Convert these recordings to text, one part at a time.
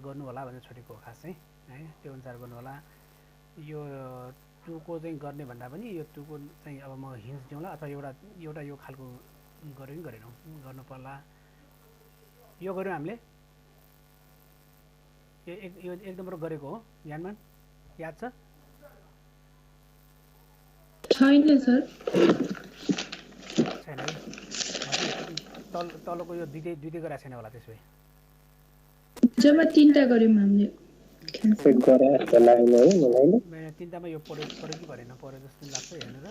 गर्नु होला भनेर छोडेको हो खास चाहिँ है त्यो अनुसार गर्नु होला यो 2 को चाहिँ गर्ने भन्दा पनि यो 2 को चाहिँ अब म हिन्ट्स दिउँला अथवा एउटा यो खालको गर्यो नि गरेनौँ गर्नु पर्ला यो गर्यौँ हामीले यो एक नम्बर गरेको हो ज्ञानमान याद छ छैन सर छैन है तलको यो दुईटै गराएको छैन होला त्यसो भए जम्मा 3टा गर्यौँ हामीले तिनटामा यो पढ्यो कि परेन पढ्यो जस्तो लाग्छ हेर्नु त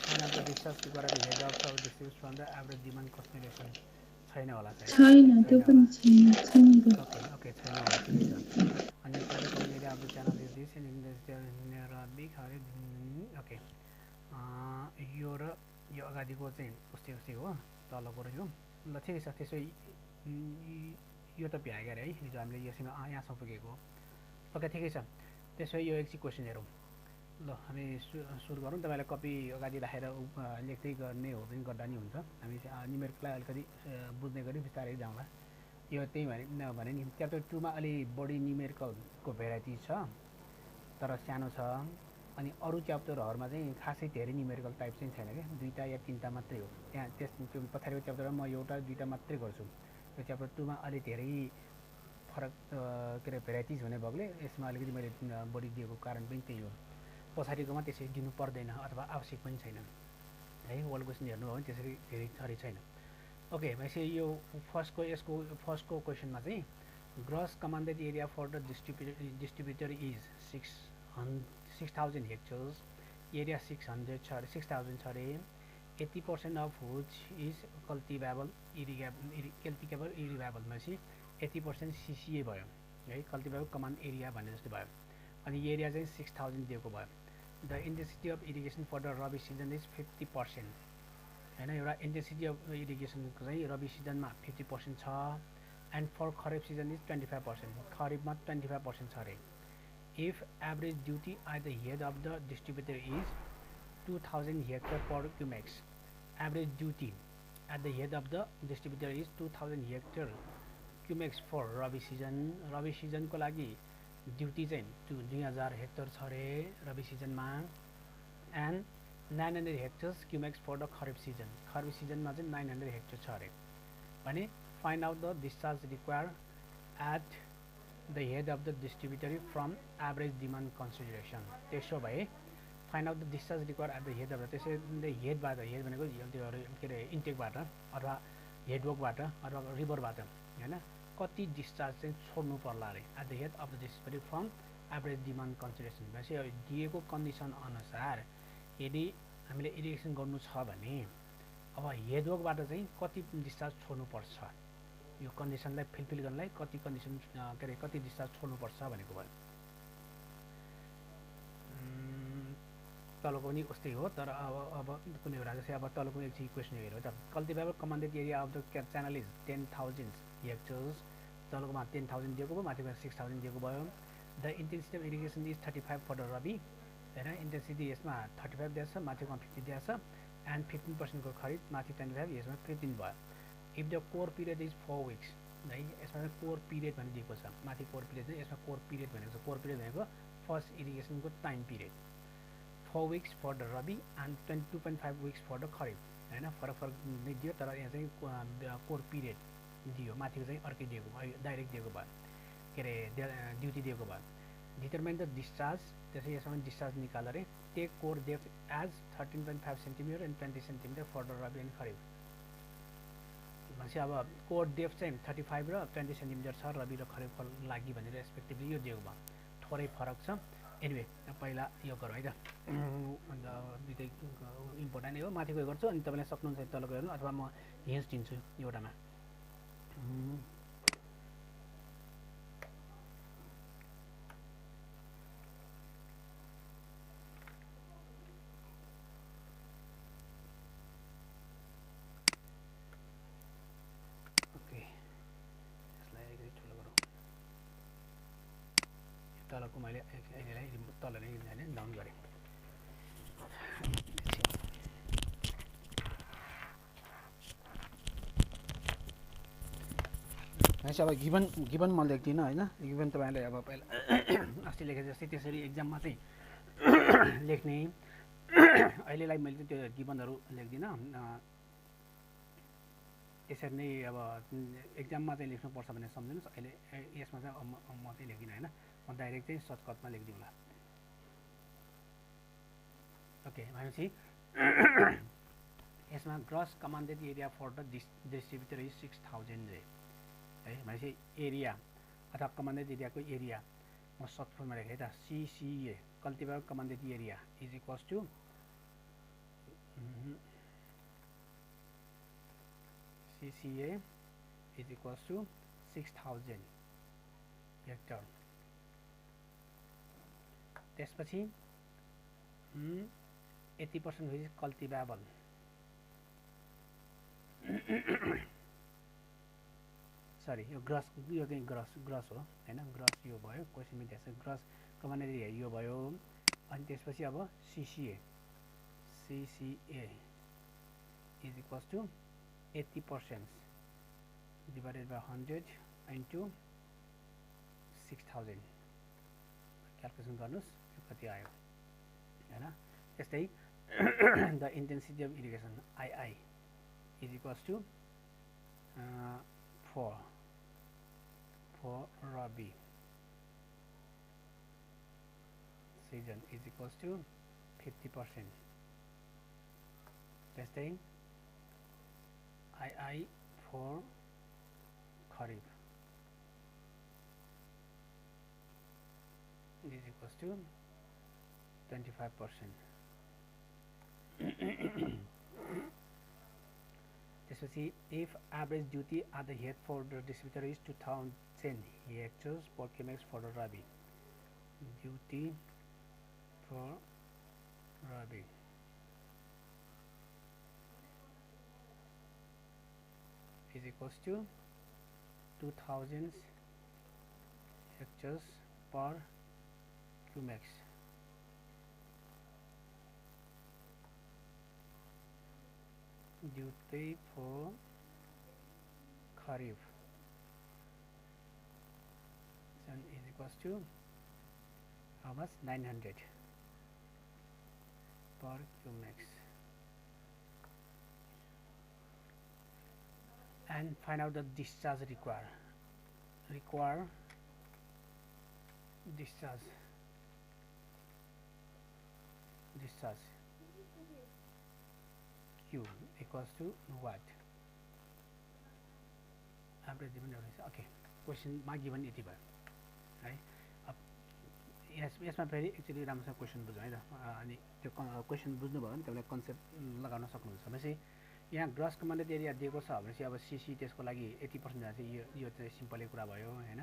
final the discharge required head of distribute from the average demand consideration छैन होला छैन त्यो पनि छैन ओके छैन होला ठिकै छ अनि पहिलो company area of the channel is this in big okay यो र यो अगाडिको चाहिँ उस्तै हो तलको र यो ल ठिकै छ त्यसो यो त भ्यायो अरे है हिजो हामीले यसैमा यहाँसम्म पुगेको हो ओके ठिकै छ त्यसो यो एकछिन क्वेसन हेरौँ ल हामी सुरु गरौँ तपाईँलाई कपी अगाडि राखेर लेख्दै गर्ने हो पनि गर्दा नि हुन्छ हामी न्युमेरिकललाई अलिकति बुझ्ने गरी बिस्तारै जाउँला यो त्यही भने नि च्याप्टर 2 मा अलि बढी न्युमेरिकलको भेराइटी छ तर सानो छ अनि अरू च्याप्टरहरूमा चाहिँ खासै धेरै न्युमेरिकल टाइप चाहिँ छैन क्या 2टा या 3टा मात्रै हो त्यहाँ त्यो पछाडिको च्याप्टरमा म एउटा 2टा मात्रै गर्छु यो च्याप्टर 2 मा अलि धेरै फरक के अरे भेराइटिज हुने भएकोले यसमा अलिकति मैले बढी दिएको कारण पनि त्यही हो पछाडिकोमा त्यसरी दिनु पर्दैन अथवा आवश्यक पनि छैन है वर्ल्ड क्वेसन हेर्नुभयो भने त्यसरी धेरै थरी छैन ओके भनेपछि यो फर्स्टको क्वेसनमा चाहिँ gross commanded area for the distributor is 6,000 hectares area 6,000 छ अरे 80% of which is cultivable irrigable भनेपछि 80% CCA भयो है कल्टिभेबल कमान्ड एरिया भने जस्तो भयो अनि एरिया चाहिँ 6,000 दिएको भयो the intensity of irrigation for the rabi season is 50% हैन एउटा इन्टेन्सिटी अफ इरिगेसनको चाहिँ रबी सिजनमा 50% छ and for kharif season is 25% खरिफमा 25% छ अरे if average duty at the head of the distributor is 2,000 hectare per cumecs average duty at the head of the distributor is 2,000 hectare cumecs for rabi सिजनको लागि duty चाहिँ 2,000 hectare छ अरे रबी सिजनमा and 900 hectares cumecs for the kharif सिजनमा चाहिँ 900 hectare छ अरे भने find out the discharge require at the head of the distributary from average demand consideration त्यसो भए find out the discharge require at the head of the त्यसै हेडबाट head भनेको त्यो के अरे इन्टेकबाट अथवा हेडवर्कबाट अथवा रिभरबाट हैन कति डिस्चार्ज चाहिँ छोड्नु पर्ला अरे at the head of the distributary from average demand consideration भनेपछि दिएको कन्डिसन अनुसार यदि हामीले इरिगेसन गर्नु छ भने अब हेडवर्कबाट चाहिँ कति डिस्चार्ज छोड्नुपर्छ यो कन्डिसनलाई फिलफिल गर्नलाई कति कन्डिसन के अरे कति डिस्चार्ज छोड्नुपर्छ भनेको भयो तलको पनि उस्तै हो तर अब कुनै एउटा जस्तै अब तलको एकछिन क्वेसन हेरौँ त cultivable commanded area of the channel is 10,000 hectares तलकोमा 10,000 दिएको भयो माथिमा 6,000 दिएको भयो the intensity of irrigation is 35 for the rabi हैन इन्टेन्सिटी यसमा 35 दिएको छ माथिमा 50 दिएको छ एन्ड 15% को खरिद माथि 25 यसमा 15 भयो if the core period is 4 weeks है यसमा कोर पिरियड भन्ने दिएको छ माथि कोर पिरियड चाहिँ यसमा कोर पिरियड भनेको छ कोर पिरियड भनेको फर्स्ट इरिगेसनको time period 4 weeks for the rabi and 22.5 weeks for the kharif हैन फरक नै दियो तर यहाँ चाहिँ कोर पिरियड दियो माथिको चाहिँ अर्कै दिएको डाइरेक्ट दिएको भयो के अरे ड्युटी दिएको भयो डिटरमाइन द डिस्चार्ज त्यसै यसमा डिस्चार्ज निकाल अरे take core depth as 13.5 centimetre and 20 centimetre for the rabi and kharif भनेपछि अब कोर डेप्थ चाहिँ 35 र 20 सेन्टिमिटर छ रबी र खरिफको लागि भनेर रेस्पेक्टिभली यो दिएको भयो थोरै फरक छ एनिवे पहिला यो गरौँ है त अन्त दुईटै इम्पोर्टेन्ट हो माथिको गर्छु अनि तपाईँले सक्नुहुन्छ तलको हेर्नु अथवा म हिन्ट्स दिन्छु एउटामा तलको मैले यसलाई तल नै डाउन गरेँ है भनेपछि अब गिभन म लेख्दिनँ होइन गिभन तपाईँले अब पहिला अस्ति लेखे जस्तै त्यसरी एक्जाममा चाहिँ लेख्ने अहिलेलाई मैले चाहिँ त्यो गिभनहरू लेख्दिनँ यसरी नै अब एक्जाममा चाहिँ लेख्नुपर्छ भनेर सम्झिनुहोस् अहिले यसमा चाहिँ म चाहिँ लेख्दिनँ होइन म डाइरेक्ट चाहिँ सर्टकटमा लेखिदिउँला ओके भनेपछि यसमा gross commanded area for the distributor is 6000 है भनेपछि एरिया अथवा कमान्डेड एरियाको एरिया म सर्ट फर्ममा लेखेँ त CCA cultivable commanded area is equals to CCA is equals to 6000 hectare त्यसपछि 80% हुइज कल्टिभेबल सरी यो ग्रस यो चाहिँ ग्रस हो हैन ग्रस यो भयो क्वेशनमा त्यसै ग्रस कमान्डेड एरिया यो भयो अनि त्यसपछि अब CCA is equals to 80% divided by 100 into 6000 calculation गर्नुस् यो कति आयो हैन त्यस्तै the intensity of irrigation II is equals to 4 Rabi season is equals to 50%. त्यस्तै II for Kharif is equals to 25%. त्यसपछि if average duty at the head for the distributor is 2010 hectares per Chemex for the Rabi duty for Rabi is equals to 2000 hectares per Chemex duty for Kharif is equals to how much 900 per Chemex and find out the discharge require discharge Q equals to what average given okay question मा given यति भयो है अब यसमा फेरि actually राम्रोसँग question बुझ्नु है त अनि त्यो क्वेसन बुझ्नुभयो भने तपाईँले कन्सेप्ट लगाउन सक्नुहुन्छ भनेपछि यहाँ ग्रस कमान्डेड एरिया दिएको छ भनेपछि अब CC त्यसको लागि 80% चाहिँ यो चाहिँ सिम्पलै कुरा भयो हैन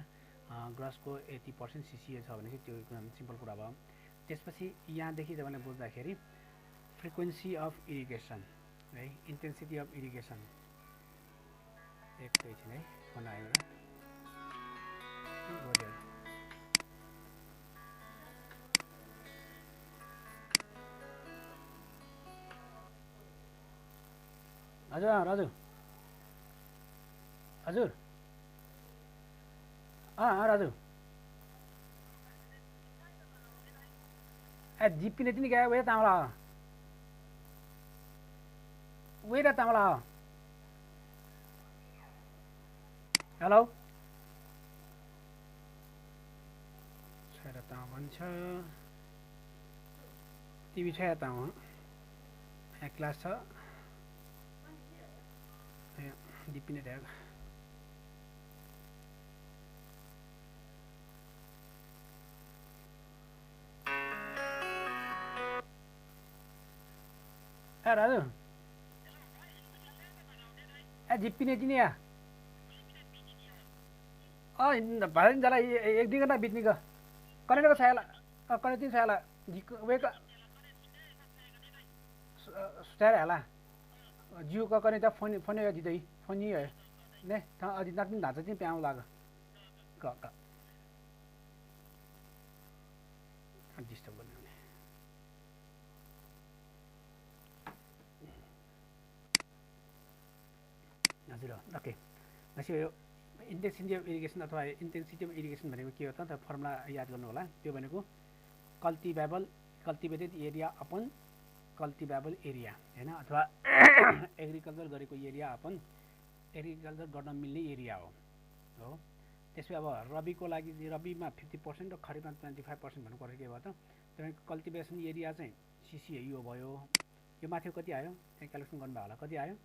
ग्रसको 80% CCA छ भनेपछि त्यो एकदम सिम्पल कुरा भयो त्यसपछि यहाँदेखि तपाईँले बुझ्दाखेरि फ्रिक्वेन्सी अफ इरिगेसन है इन्टेन्सिटी अफ इरिगेसन एकैछिन है फोन आयो र हजुर राजु हजुर राजु जिप्पी ने गया वे तामला वेरा तामला हेलो छेरा ता भन्छ टिभी छ ता हो एक क्लास छ जिप्पी ने देगा राजु जिप्पी ने चिनिया भाइन जला एक दिन ना बित्ने का कने को छायाला कने तीन छायाला वे का स्टार हाला जियो का कने त फोन फोन या दिदै फोन नि है ने त अदि नाक दिन धाचा चाहिँ प्याउ लाग क डिस्टर्ब गर्ने हजुर ओके भनेपछि यो इन्टेन्सिटी अफ इरिगेसन अथवा इन्टेन्सिटी अफ इरिगेसन भनेको के हो त फर्मुला याद गर्नु होला। त्यो भनेको कल्टिभेटेड एरिया अपन कल्टिभेबल एरिया हैन, अथवा एग्रिकल्चर गरेको एरिया अपन एग्रिकल्चर गर्न मिल्ने एरिया हो। त्यसपछि अब रबीको लागि रबीमा 50% र खरिफमा 25% भन्नुपर्छ के भयो त। तपाईँको कल्टिभेसन एरिया चाहिँ सिसिए यो भयो। यो माथि कति आयो त्यहाँ क्यालकुलेसन गर्नुभयो होला, कति आयो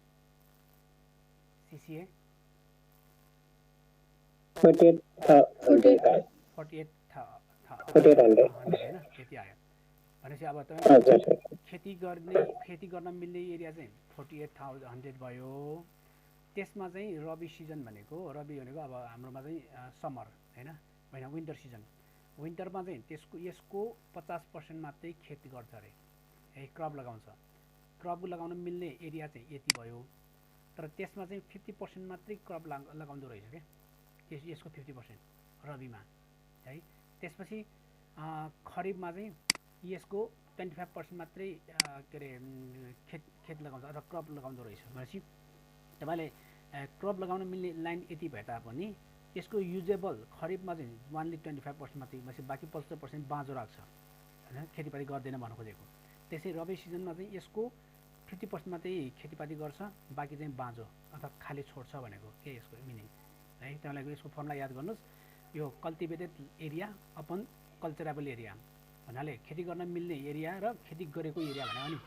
सिसिए 48,000 हैन, यति आयो भनेपछि अब तपाईँ खेती गर्न मिल्ने एरिया चाहिँ 48,100 भयो। त्यसमा चाहिँ रबी सिजन भनेको अब हाम्रोमा चाहिँ समर हैन, होइन विन्टर सिजन। विन्टरमा चाहिँ यसको 50% मात्रै खेती गर्छ अरे, क्रप लगाउँछ। क्रप लगाउन मिल्ने एरिया चाहिँ यति भयो। तर त्यसमा चाहिँ 50% मात्रै क्रप लगाउँदो रहेछ क्या यसको 50% रबीमा है। त्यसपछि खरिफमा चाहिँ यसको 25% मात्रै के अरे खेत लगाउँछ अथवा क्रप लगाउँदो रहेछ। भनेपछि तपाईँले क्रप लगाउन मिल्ने लाइन यति भए तापनि यसको युजेबल खरिफमा चाहिँ ओन्ली 25% मात्रै, भनेपछि बाँकी 75% बाँझो राख्छ होइन, खेतीपाती गर्दैन भन्नु खोजेको। त्यसै रबी सिजनमा चाहिँ यसको 50% मात्रै खेतीपाती गर्छ, बाँकी चाहिँ बाँझो अथवा खाली छोड्छ भनेको के यसको मिनिङ है। तपाईँलाई यसको फर्मुला याद गर्नुहोस्। यो cultivated area upon culturable area भन्नाले खेती गर्न मिल्ने एरिया र खेती गरेको एरिया भन्यो नि।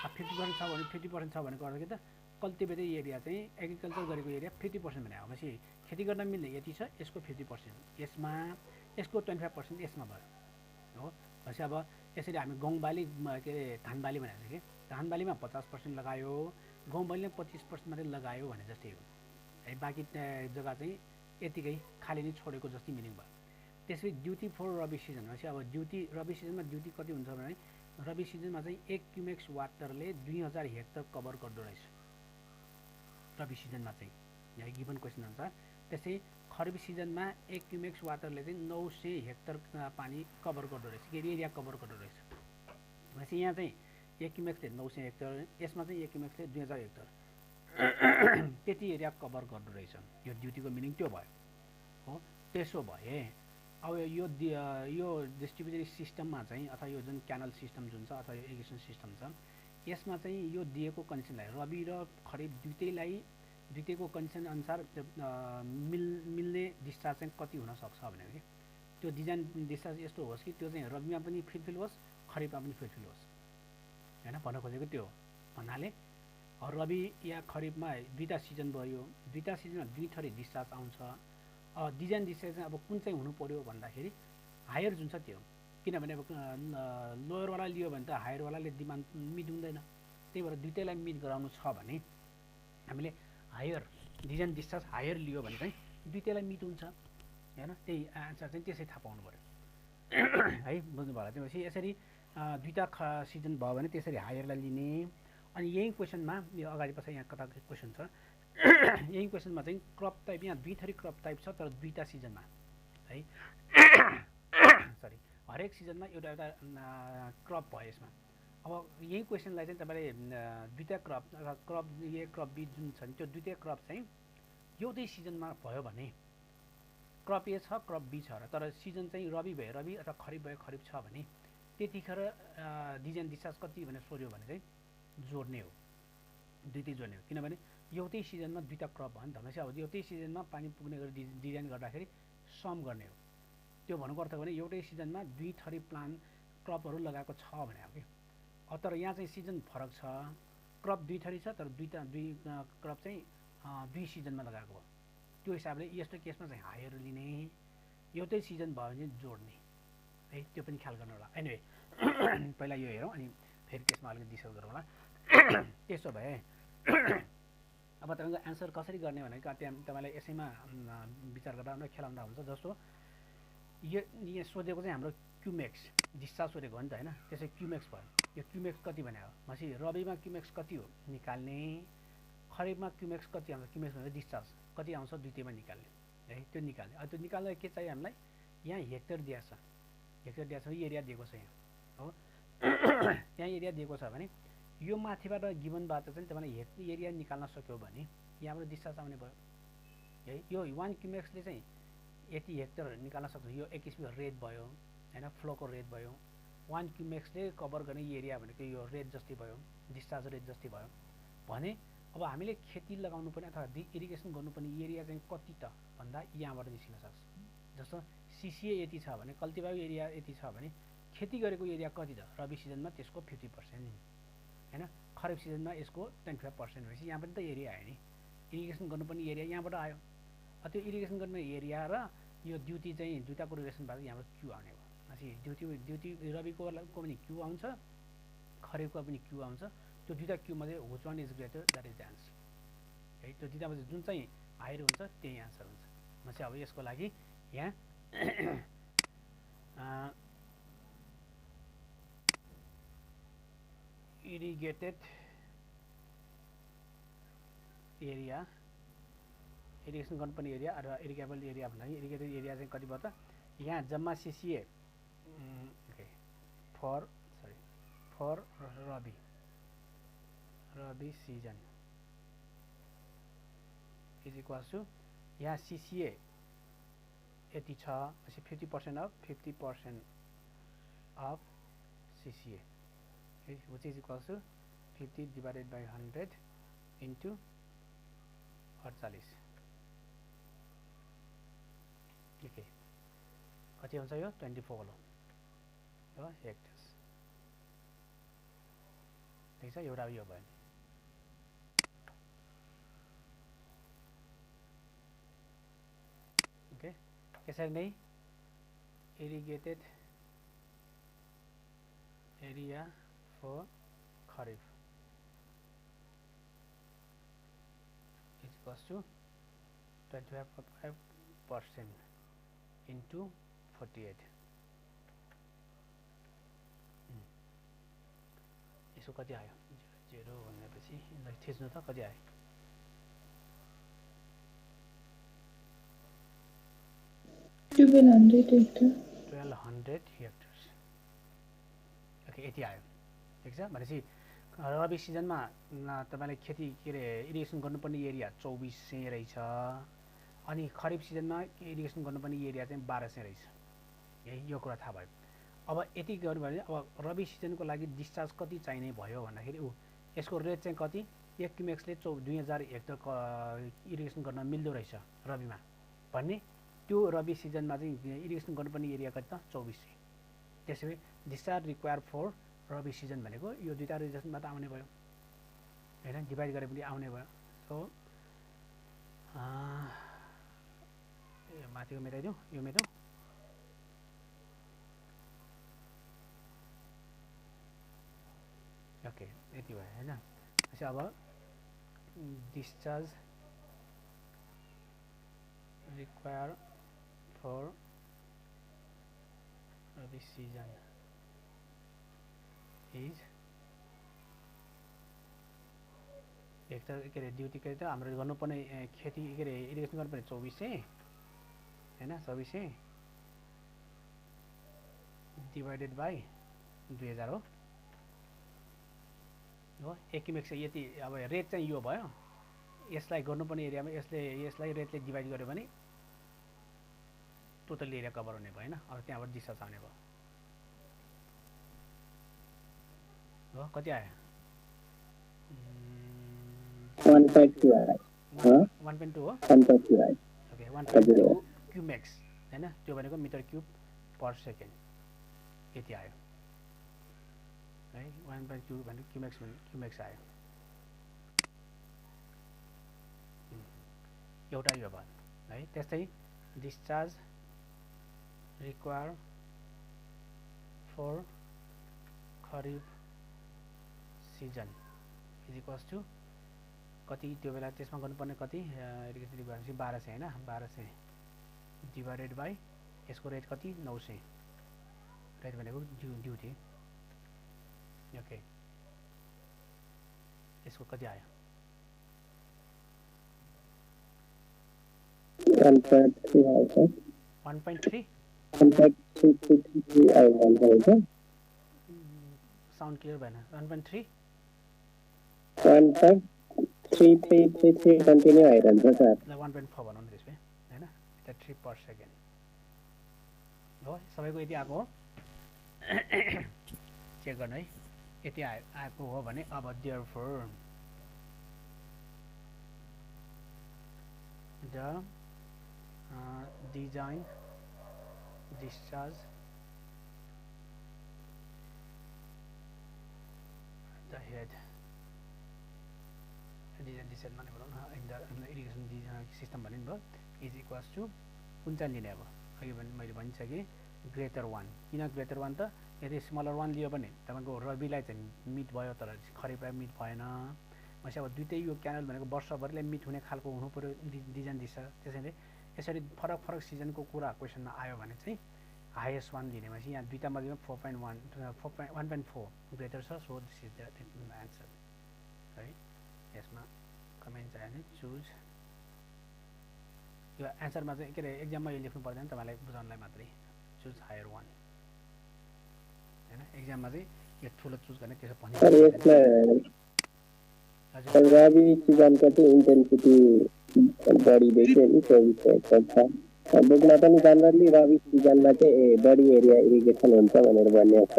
50% छ भने 50% छ भनेको अर्थ के त, कल्टिभेटेड एरिया चाहिँ एग्रिकल्चर गरेको एरिया 50% भने भनेपछि खेती गर्न मिल्ने यति छ, यसको 50% यसमा, यसको 25% यसमा भयो हो। भनेपछि अब यसरी हामी गहुँ बाली के अरे धान बाली भनेको कि धान बालीमा 50% लगायो, गहुँ बालीमा 25% मात्रै लगायो भने जस्तै हो है। बाँकी जग्गा चाहिँ यतिकै खाली नै छोडेको जस्तै मिनिङ भयो। त्यसपछि ड्युटी फर रबी सिजन भनेपछि अब रबी सिजनमा ड्युटी कति हुन्छ भने रबी सिजनमा चाहिँ 1 क्युमेक्स वाटरले 2000 हेक्टर कभर गर्दो रहेछ रबी सिजनमा चाहिँ, यहाँ गिभन क्वेसन अनुसार। त्यसै खरिफ सिजनमा 1 क्युमेक्स वाटरले चाहिँ 900 हेक्टर पानी कभर गर्दो रहेछ, एरिया कभर गर्दो रहेछ। भनेपछि यहाँ चाहिँ 1 क्युमेक्सले 900 हेक्टर, यसमा चाहिँ 1 क्युमेक्सले 2000 हेक्टर त्यति एरिया कभर गर्दो रहेछ। यो ड्युटीको मिनिङ त्यो भयो हो। त्यसो भए अब यो डिस्ट्रिब्युटरी सिस्टममा चाहिँ अथवा यो जुन क्यानल सिस्टम जुन छ अथवा यो इरिगेसन सिस्टम छ, यसमा चाहिँ यो दिएको कन्डिसनलाई रबी र खरिफ दुईटैको कन्डिसन अनुसार मिल्ने डिस्चार्ज चाहिँ कति हुन सक्छ भनेको कि त्यो डिजाइन डिस्चार्ज यस्तो होस् कि त्यो चाहिँ रबीमा पनि फुलफिल होस्, खरिफमा पनि फुलफिल होस् हैन भन्न खोजेको त्यो भन्नाले रबी या खरिफमा दुईटा सिजन भयो, दुईटा सिजनमा दुई थरी डिस्चार्ज आउँछ। डिजाइन डिस्चार्ज चाहिँ अब कुन चाहिँ हुनु पर्यो भन्दाखेरि हायर जुन छ त्यो, किनभने अब लोयरवाला लियो भने त हायरवालाले डिमान्ड मिट हुँदैन, त्यही भएर दुईटैलाई मिट गराउनु छ भने हामीले हायर डिजाइन डिस्चार्ज हायर लियो भने चाहिँ दुईटैलाई मिट हुन्छ हैन। त्यही आन्सर चाहिँ त्यसै थाहा पाउनु पर्यो है, बुझ्नुभयो होला। त्यसपछि यसरी दुईटा सिजन भयो भने त्यसरी हायरलाई लिने। अनि यही क्वेसनमा यो अगाडि पछि यहाँ कता क्वेसन छ यही क्वेसनमा चाहिँ क्रप टाइप यहाँ दुई थरी क्रप टाइप छ तर दुईटा सिजनमा है सरी हरेक सिजनमा एउटा एउटा क्रप भयो यसमा। अब यही क्वेसनलाई चाहिँ तपाईँले दुईटा क्रप ए क्रप बी जुन छ नि त्यो दुईटै क्रप चाहिँ एउटै सिजनमा भयो भने क्रप ए छ क्रप बी छ र तर सिजन चाहिँ रबी भयो रबी अथवा खरिफ भयो खरिफ छ भने त्यतिखेर डिजाइन डिस्चार्ज कति भनेर सोध्यो भने चाहिँ जोड्ने हो, दुईटै जोड्ने हो। किनभने एउटै सिजनमा दुईटा क्रप भयो नि त, भनेपछि अब एउटै सिजनमा पानी पुग्ने गरी डिजाइन गर्दाखेरि सम गर्ने हो। त्यो भन्नुको अर्थ भने एउटै सिजनमा दुई थरी प्लान्ट क्रपहरू लगाएको छ भने हो कि। तर यहाँ चाहिँ सिजन फरक छ, क्रप दुई थरी छ तर दुई क्रप चाहिँ दुई सिजनमा लगाएको भयो। त्यो हिसाबले यस्तो केसमा चाहिँ हायर लिने, एउटै सिजन भयो भने जोड्ने है, त्यो पनि ख्याल गर्नु होला। एनिवे पहिला यो हेरौँ अनि फेरि त्यसमा अलिकति डिस्कस गरौँ होला। त्यसो भए अब तपाईँको एन्सर कसरी गर्ने भनेको त्यहाँ तपाईँलाई यसैमा विचार गर्दा खेलाउँदा हुन्छ। जस्तो यो सोधेको चाहिँ हाम्रो क्युमेक्स डिस्चार्ज सोधेको हो नि त होइन, त्यसै क्युमेक्स भयो। यो क्युमेक्स कति भने हो भनेपछि रबीमा क्युमेक्स कति हो निकाल्ने, खरिफमा क्युमेक्स कति आउँछ, क्युमेक्स भनेको डिस्चार्ज कति आउँछ दुईटैमा निकाल्ने है, त्यो निकाल्ने। अब त्यो निकाल्दा के चाहियो हामीलाई, यहाँ हेक्टर दिएको छ, हेक्टर दिएको छ एरिया दिएको छ यहाँ हो यहाँ एरिया दिएको छ भने यो माथिबाट गिभनबाट चाहिँ तपाईँले एरिया निकाल्न सक्यो भने यहाँबाट डिस्चार्ज आउने भयो है। यो 1 क्युमेक्सले चाहिँ यति हेक्टर निकाल्न सक्छ। यो एक किसिमको रेट भयो हैन, फ्लोको रेट भयो। 1 क्युमेक्सले कभर गर्ने एरिया भनेको यो रेट जस्तै भयो, डिस्चार्ज रेट जस्तै भयो भने अब हामीले खेती लगाउनु पर्ने अथवा इरिगेसन गर्नुपर्ने एरिया चाहिँ कति त भन्दा यहाँबाट निस्किन सक्छ। जस्तो सिसिए यति छ भने, कल्टिभेबल एरिया यति छ भने खेती गरेको एरिया कति त, रबी सिजनमा त्यसको 50% हैन, खरिफ सिजनमा यसको 25% भनेपछि यहाँ पनि त एरिया आयो नि। इरिगेसन गर्नुपर्ने एरिया यहाँबाट आयो। त्यो इरिगेसन गर्ने एरिया र यो ड्युटी चाहिँ दुईटाको रिलेसन भएर यहाँबाट क्यू आउने भयो। ड्युटी रबीको पनि क्यू आउँछ, खरिफको पनि क्यू आउँछ। त्यो दुईटा क्यू मध्ये which one is greater, that is the answer है। त्यो दुईटा मध्ये जुन चाहिँ हायर हुन्छ त्यही आन्सर हुन्छ। म चाहिँ अब यसको लागि यहाँ इरिगेटेड एरिया, इरिगेसन गर्नुपर्ने एरिया र इरिगेबल एरिया भन्दाखेरि इरिगेटेड एरिया चाहिँ कति भयो त, यहाँ जम्मा CCA for rabi season is equals to यहाँ सिसिए यति छ, 50% of CCA which is equals to 50 divided by 100 into 48। Okay, कति हुन्छ यो 24 हो हेक्टर्स। ठिक छ, एउटा यो भयो। ओके, यसरी नै irrigated area for Kharif is equals to 25% into 48। यसो कति आयो, 0 भनेपछि यसलाई थिच्नु त कति आयो, 1200 हेक्टर्स। ओके, यति आयो। ठिक छ, भनेपछि रबी सिजनमा तपाईँले खेती के अरे इरिगेसन गर्नुपर्ने एरिया 2400 रहेछ, अनि खरिफ सिजनमा इरिगेसन गर्नुपर्ने एरिया चाहिँ 1200 रहेछ। है, यो कुरा थाहा भयो। अब यति गर्नु भने अब रबी सिजनको लागि डिस्चार्ज कति चाहिने भयो भन्दाखेरि यसको रेट चाहिँ कति, 1 क्युमेक्सले 2000 हेक्टर इरिगेसन गर्न मिल्दो रहेछ रबीमा भन्ने, त्यो रबी सिजनमा चाहिँ इरिगेसन गर्नुपर्ने एरिया कति त 2400। त्यसैले discharge require for rabi season भनेको यो दुईटा रिजनबाट आउने भयो हैन, डिभाइड गरे पनि आउने भयो। सो यो माथिको मेटाइदिउँ, यो मेटौँ। ओके, यति भयो हैन। त्यसै अब discharge require for rabi season is hectare के अरे ड्युटी के त हाम्रो गर्नुपर्ने खेती के अरे इरिगेसन गर्नुपर्ने 2400 हैन, 2400 डिवाइडेड बाई 2000 हो। 1 क्युमेक्स यति। अब रेट चाहिँ यो भयो, यसलाई गर्नुपर्ने एरियामा यसलाई रेटले डिवाइड गर्यो भने टोटल एरिया कभर हुने भयो हैन। अब त्यहाँबाट डिस्चार्ज आउने भयो। हो, कति आयो, 1.2 आयो। 1.2 हो, 1.2 आयो। ओके, 1.2 क्युमेक्स हैन, त्यो भनेको मिटर क्युब पर सेकेन्ड यति आयो है। 1.2 भनेको क्युमेक्स आयो। एउटा यो भयो है। त्यस्तै discharge require for kharif season is equals to कति, त्यो बेला त्यसमा गर्नुपर्ने कति इरिगेसन भनेपछि 1200 हैन, 1200 डिवाइडेड बाई यसको रेट कति 900, रेट भनेको ड्युटी। ओके, यसको कति आयो, 1.3 आयो सर। 1.3 आयो। साउन्ड क्लियर भएन। 1.3 1.3333 कन्टिन्यू आइरहन्छ सर। 1.4 भनौँ न त्यसो यता 3/s हो सबैको यति आएको हो चेक गर्नु है यति आएको हो भने अब therefore the design discharge the head design discharge माने भनौँ in the irrigation system भन्ने भयो is equals to कुन चाहिँ लिने अब अघि मैले भनिसकेँ greater 1 किन greater 1 त यदि smaller 1 लियो भने तपाईको रबीलाई चाहिँ मिट भयो तर खरिफलाई मिट भएन मैले अब दुईटै यो क्यानल भनेको वर्षभरिलाई मिट हुने खालको हुनु पर्यो डिजाइन दिशा त्यसैले यसरी फरक फरक सिजनको कुरा क्वेशनमा आयो भने चाहिँ हाईएस्ट 1 लिने भनेपछि यहाँ दुईटा मध्येमा 1.4 ग्रेटर छ so this is the answer है यसमा कमेन्ट चाहियो भने चुज यो एन्सरमा चाहिँ के अरे एक्जाममा यो लेख्नु पर्दैन तपाईलाई बुझाउनलाई मात्रै चुज हायर 1 हैन एक्जाममा चाहिँ यो ठुलो चुज गर्ने त्यसो पनि हजुर रबी सिजनको चाहिँ इन्टेन्सिटी बढी देखियो नि 24 बुकमा पनि जनरली रबी सिजनमा चाहिँ बढी एरिया इरिगेसन हुन्छ भनेर भनिएको छ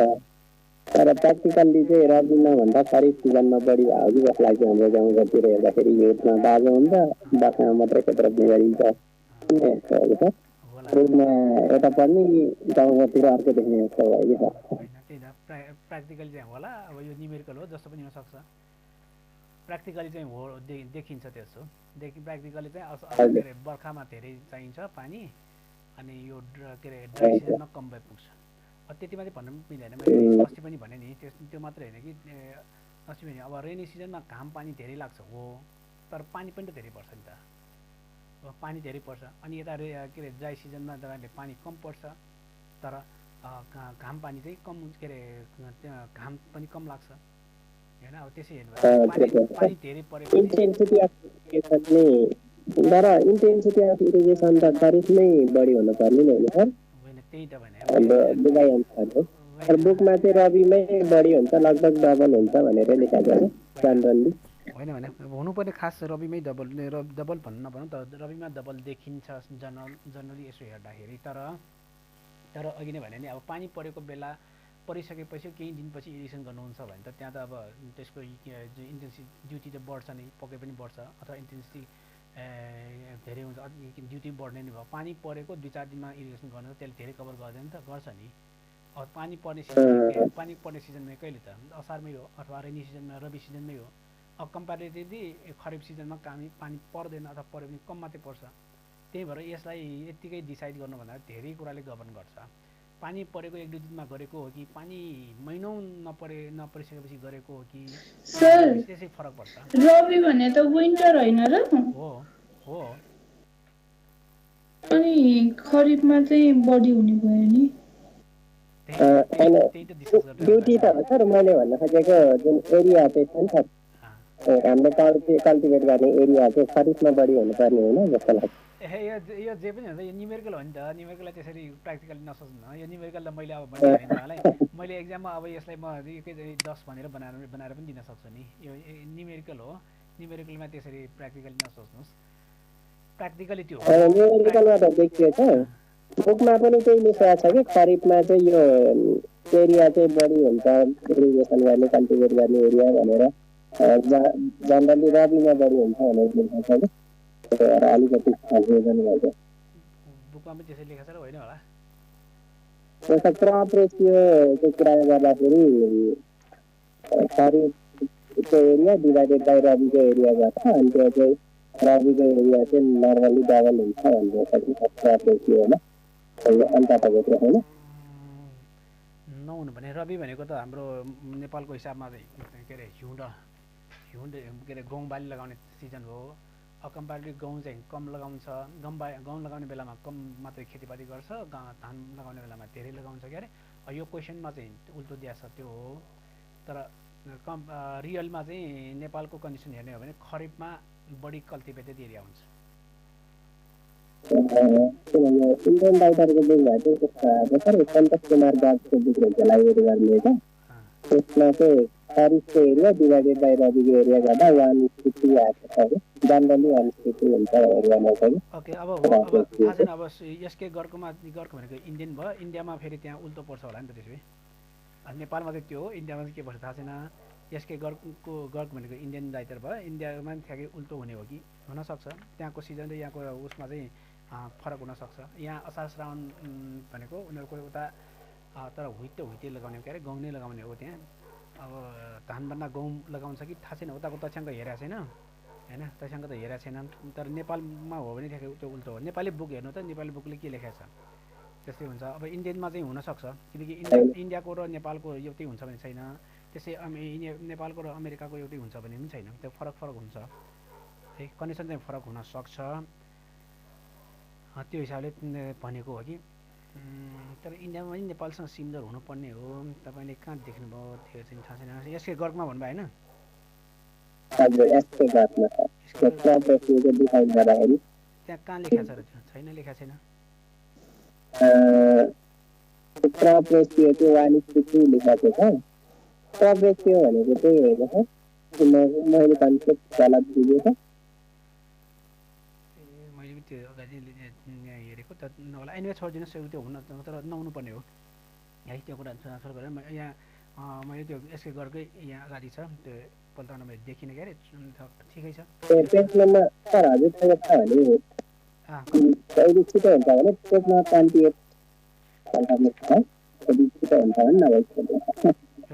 तर प्र्याक्टिकल्ली चाहिँ रबीमा भन्दा खरिफ सिजनमा बढी भयो कि जस्तो लाग्छ हाम्रो गाउँघरतिर हेर्दाखेरि हिउँदमा बाँझो हुन्छ बर्खामा मात्रै क्षेत्र बिगारिन्छ रूपमा एउटा पनि गाउँघरतिर अर्को देख्ने जस्तो भयो कि प्र्याक्टिकली चाहिँ होला अब यो न्युमेरिकल हो जस्तो पनि हुन सक्छ प्र्याक्टिकली चाहिँ हो देखिन्छ त्यसो प्र्याक्टिकली चाहिँ बर्खामा धेरै चाहिन्छ पानी अनि यो के अरे ड्राई सिजनमा कम भए पुग्छ त्यति मात्रै भन्नु मिल्दैन मैले अस्ति पनि भने नि त्यो मात्रै होइन कि अस्ति पनि अब रेनी सिजनमा घाम पानी धेरै लाग्छ हो तर पानी पनि त धेरै पर्छ नि त पानी धेरै पर्छ अनि यता के अरे ड्राई सिजनमा तपाईँले पानी कम पर्छ तर घाम पानी चाहिँ कम के अरे घाम पनि कम लाग्छ हैन अब त्यसै हेर्नु पानी धेरै परेको इन्टेन्सिटी अफ इरिगेसन नै तर इन्टेन्सिटी अफ इरिगेसन त खरिफमै बढी हुन पर्ने नि हैन सर हैन त्यही त भने बुझाइ अनुसार हो तर बुकमा चाहिँ रबीमै बढी हुन्छ लगभग डबल हुन्छ भनेर लेखेको छ जनरली होइन भने हुनुपर्ने खास रबीमै डबल भन्न नभनौँ त रबीमा डबल देखिन्छ जनरली यसो हेर्दाखेरि तर अघि नै भने नि अब पानी परेको बेला परिसकेपछि केही दिनपछि इरिगेसन गर्नुहुन्छ भने त त्यहाँ त अब त्यसको इन्टेन्सिटी ड्युटी त बढ्छ नै पक्कै पनि बढ्छ अथवा इन्टेन्सिटी धेरै हुन्छ ड्युटी बढ्ने नै भयो पानी परेको 2-4 दिनमा इरिगेसन गर्नु त्यसले धेरै कभर गर्दैन त गर्छ नि अब पानी पर्ने सिजनमा कहिले त असारमै हो अथवा रेनी सिजनमा रबी सिजनमै हो अब कम्प्यारेटिभली खरिफ सिजनमा पानी पर्दैन अथवा परे पनि कम मात्रै पर्छ त्यही भएर यसलाई यत्तिकै डिसाइड गर्नुभन्दा धेरै कुराले गभर्न गर्छ पानी परेको 1-2 दिनमा गरेको हो कि पानी महिनौं नपरिसकेपछि गरेको हो कि त्यसै फरक पर्छ रबी भने त विन्टर हैन र हो अनि खरिफमा चाहिँ बढी हुने भयो नि ड्युटी त हो सर मैले भन्न खोजेको जुन एरिया चाहिँ छ नि सर हाम्रो कल्टिभेट गर्ने एरिया चाहिँ खरिफमा बढी हुनुपर्ने होइन जस्तो लाग्छ यो जे पनि हुन्छ यो न्युमेरिकल हो नि त न्युमेरिकललाई त्यसरी प्र्याक्टिकली नसोच्नु मैले अब भनिहालेँ उहाँलाई मैले एक्जाममा अब यसलाई म 10 भनेर बनाएर पनि दिन सक्छु नि यो न्युमेरिकल हो न्युमेरिकलमा त्यसरी प्र्याक्टिकली नसोच्नुहोस् प्र्याक्टिकली त्यो न्युमेरिकलमा त देखियो त बुकमा पनि त्यही लेखेको छ कि खरिफमा चाहिँ यो एरिया चाहिँ बढी हुन्छ इरिगेसन गर्ने कल्टिभेट गर्ने एरिया भनेर जनरली रबीमा बढी हुन्छ भनेर लेखेको छ कि अलिकति कन्फ्युजन भएको बुकमा पनि त्यसै लेखेको छ र होइन होला त्यसको क्रप रेसियोको कुरा गर्दाखेरि खरिफको एरिया डिभाइडेड बाई रबीको एरिया गर्छ अनि त्यो चाहिँ रबीको एरिया चाहिँ नर्मली डबल हुन्छ भन्ने क्रप रेसियोमा अन्त भएको होइन नहुनु भने रबी भनेको त हाम्रो नेपालको हिसाबमा चाहिँ के अरे हिउँद के अरे गहुँ बाली लगाउने सिजन हो कम्पेरिटिभ गहुँ चाहिँ कम लगाउँछ गहुँ लगाउने बेलामा कम मात्रै खेतीपाती गर्छ धान लगाउने बेलामा धेरै लगाउँछ के अरे यो क्वेसनमा चाहिँ उल्टो दिएको छ त्यो हो तर रियलमा चाहिँ नेपालको कन्डिसन हेर्ने हो भने खरिफमा बढी कल्टिभेटेड एरिया हुन्छ इन्डियन राइटरको बुक भएको सर सन्तोष कुमार दासको बुक हुन्छ लाइब्रेरी गर्ने त त्यसमा चाहिँ खरिफको एरिया डिभाइडेड बाई रबीको एरिया गर्दा 1:2 आएको छ है जनरली 1:2 हुन्छ एरियामा चाहिँ ओके अब थाहा छैन अब एसके गर्कोमा गर्को भनेको इन्डियन भयो इन्डियामा फेरि त्यहाँ उल्टो पर्छ होला नि त त्यसो भए नेपालमा चाहिँ त्यो हो इन्डियामा चाहिँ के पर्छ थाहा छैन एसके गर्को भनेको इन्डियन राइटर भयो इन्डियामा ठ्याक्कै उल्टो हुने हो कि हुनसक्छ त्यहाँको सिजन र यहाँको उसमा चाहिँ फरक हुनसक्छ यहाँ असार श्रावण भनेको उनीहरूको उता तर हुइते लगाउने के अरे गहुँ नै लगाउने हो त्यहाँ अब धानभन्दा गहुँ लगाउँछ कि थाहा छैन उताको तथ्याङ्क हेरेको छैन होइन तथ्याङ्क त हेरेको छैन तर नेपालमा हो भने ठ्याक्कै त्यो उल्टो हो नेपाली बुक हेर्नु त नेपाली बुकले के लेखेको छ त्यस्तै हुन्छ अब इन्डियनमा चाहिँ हुनसक्छ किनकि इन्डियाको र नेपालको एउटै हुन्छ भने छैन त्यसै नेपालको र अमेरिकाको एउटै हुन्छ भने पनि छैन त्यो फरक हुन्छ है कन्डिसन चाहिँ फरक हुनसक्छ त्यो हिसाबले भनेको हो कि तर इन्डियामा पनि नेपालसँग सिमिलर हुनुपर्ने हो तपाईँले कहाँ देख्नुभयो त्यो चाहिँ थाहा छैन यसकै गर्कमा भन्नुभयो होइन त्यहाँ कहाँ लेखेको छ र त्यो छैन लेखेको छैन क्रप रेसियो चाहिँ 1:2 लेखेको छ क्रप रेसियो भनेको चाहिँ मैले कन्सेप्ट गलत बुझेको मैले त्यो अगाडि हेरेको त होला एनिवे छोडिदिनुहोस् त्यो हुन तर नहुनुपर्ने हो है त्यो कुरा ट्रान्सफर गरेर यहाँ मैले त्यो यसकै गर्कै यहाँ अगाडि छ त्यो पल्टाउन मैले देखिनँ के अरे ठिकै छ पेजमा सर हजुर छ भने कहिले छिटो हुन्छ भने पेजमा 28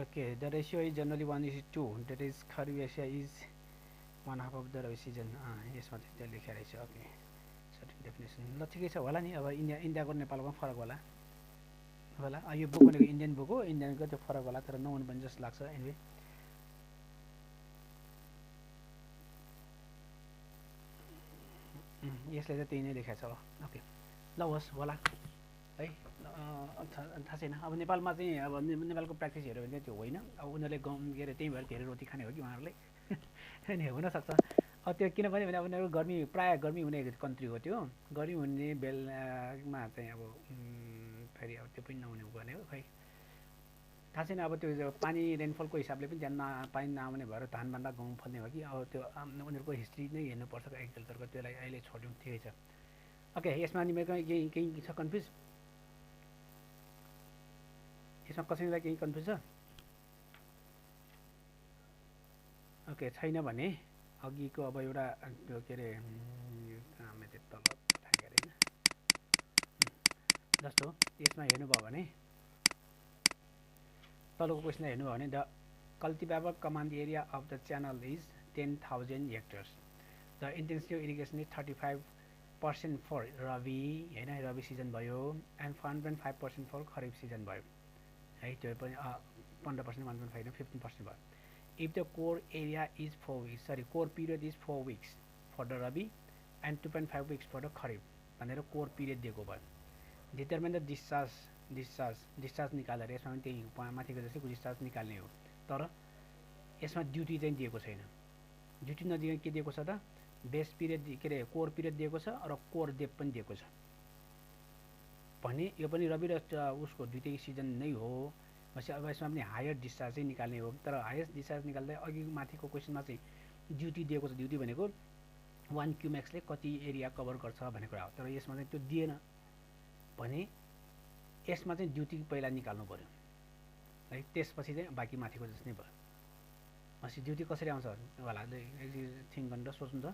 Okay, the ratio is generally 1:2. That is Kharif Asia is 1/2 of the Rabi season. यसमा चाहिँ त्यो लेखेर रहेछ ओके सर्टेन डेफिनेसन ल ठिकै छ होला नि अब इन्डियाको नेपालमा फरक होला यो बुक भनेको इन्डियन बुक हो इन्डियनको त्यो फरक होला तर नहुनु पनि जस्तो लाग्छ एनिवे यसले चाहिँ त्यही नै लेखेको छ ओके ल होस् होला है थाहा छैन अब नेपालमा चाहिँ अब नेपालको प्र्याक्टिस हेऱ्यो भने त्यो होइन अब उनीहरूले गाउँ के अरे त्यही भएर धेरै रोटी खाने हो कि उहाँहरूले अनि हुनसक्छ अब त्यो किनभने अब उनीहरू प्रायः गर्मी हुने कन्ट्री हो त्यो गर्मी हुने बेलामा चाहिँ अब फेरि अब त्यो पनि नहुने गर्ने हो खै थाहा छैन अब त्यो पानी रेनफलको हिसाबले पनि त्यहाँ पानी नआउने भएर धानभन्दा गहुँ फल्ने हो कि अब त्यो उनीहरूको हिस्ट्री नै हेर्नुपर्छ एग्रिकल्चरको त्यसलाई अहिले छोड्यौँ ठिकै छ ओके यसमा नि मेरो केही छ कन्फ्युज यसमा कसैलाई केही कन्फ्युज छ ओके छैन भने अघिको अब एउटा त्यो के अरे मैले तल पठाएको अरे होइन जस्तो यसमा हेर्नुभयो भने तलको क्वेसनलाई हेर्नुभयो भने the cultivable command area of the channel is 10,000 hectares the intensive irrigation is 35% for rabi होइन रबी सिजन भयो एन्ड 1.5% फर खरिफ सिजन भयो है त्यो पनि 15% 1.5 15% भयो if the core area is 4 weeks core period is 4 weeks for the rabi and 2.5 weeks for the kharif भनेर core period दिएको भयो determine the discharge निकालेर यसमा पनि त्यही माथिको जस्तै डिस्चार्ज निकाल्ने हो तर यसमा ड्युटी चाहिँ दिएको छैन ड्युटी नदिएको के दिएको छ त बेस पिरियड के अरे कोर पिरियड दिएको छ र कोर डेप पनि दिएको छ भने यो पनि रबी र उसको दुईटै सिजन नै हो अब यसमा पनि हायर डिस्चार्ज चाहिँ निकाल्ने हो तर हायेस्ट डिस्चार्ज निकाल्दा अघि माथिको क्वेसनमा चाहिँ ड्युटी दिएको छ ड्युटी भनेको 1 क्युमेक्सले कति एरिया कभर गर्छ भन्ने कुरा हो तर यसमा चाहिँ त्यो दिएन भने यसमा चाहिँ ड्युटी पहिला निकाल्नु पर्यो है त्यसपछि चाहिँ बाँकी माथिको जस्तै भयो अनि ड्युटी कसरी आउँछ होला थिङ्क गरेर सोच्नु त